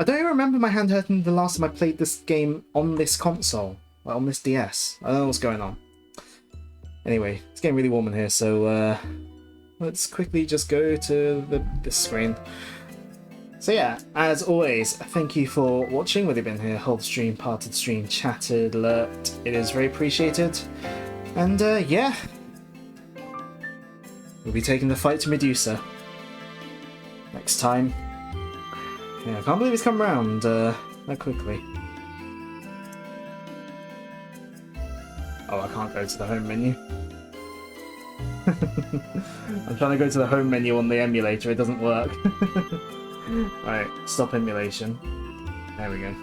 don't even remember my hand hurting the last time I played this game on this console. Like on this DS. I don't know what's going on. Anyway, it's getting really warm in here, so let's quickly just go to this screen. So yeah, as always, thank you for watching, whether you've been here, whole stream, part of the stream, chatted, lurked. It is very appreciated. And yeah, we'll be taking the fight to Medusa next time. Yeah, I can't believe it's come around that quickly. Oh, I can't go to the home menu. I'm trying to go to the home menu on the emulator, it doesn't work. Right, stop emulation. There we go.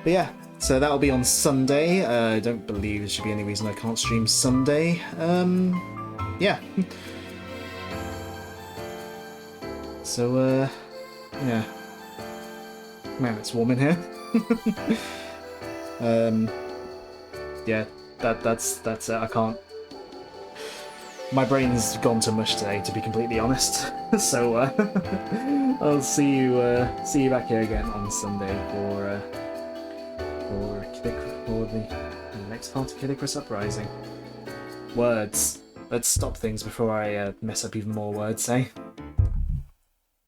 But yeah, so that'll be on Sunday. I don't believe there should be any reason I can't stream Sunday. Yeah. So, yeah. Man, it's warm in here. Yeah, that's it. I can't. My brain's gone to mush today, to be completely honest. So I'll see you back here again on Sunday for the next part of Kid Icarus Uprising. Words. Let's stop things before I mess up even more words, eh?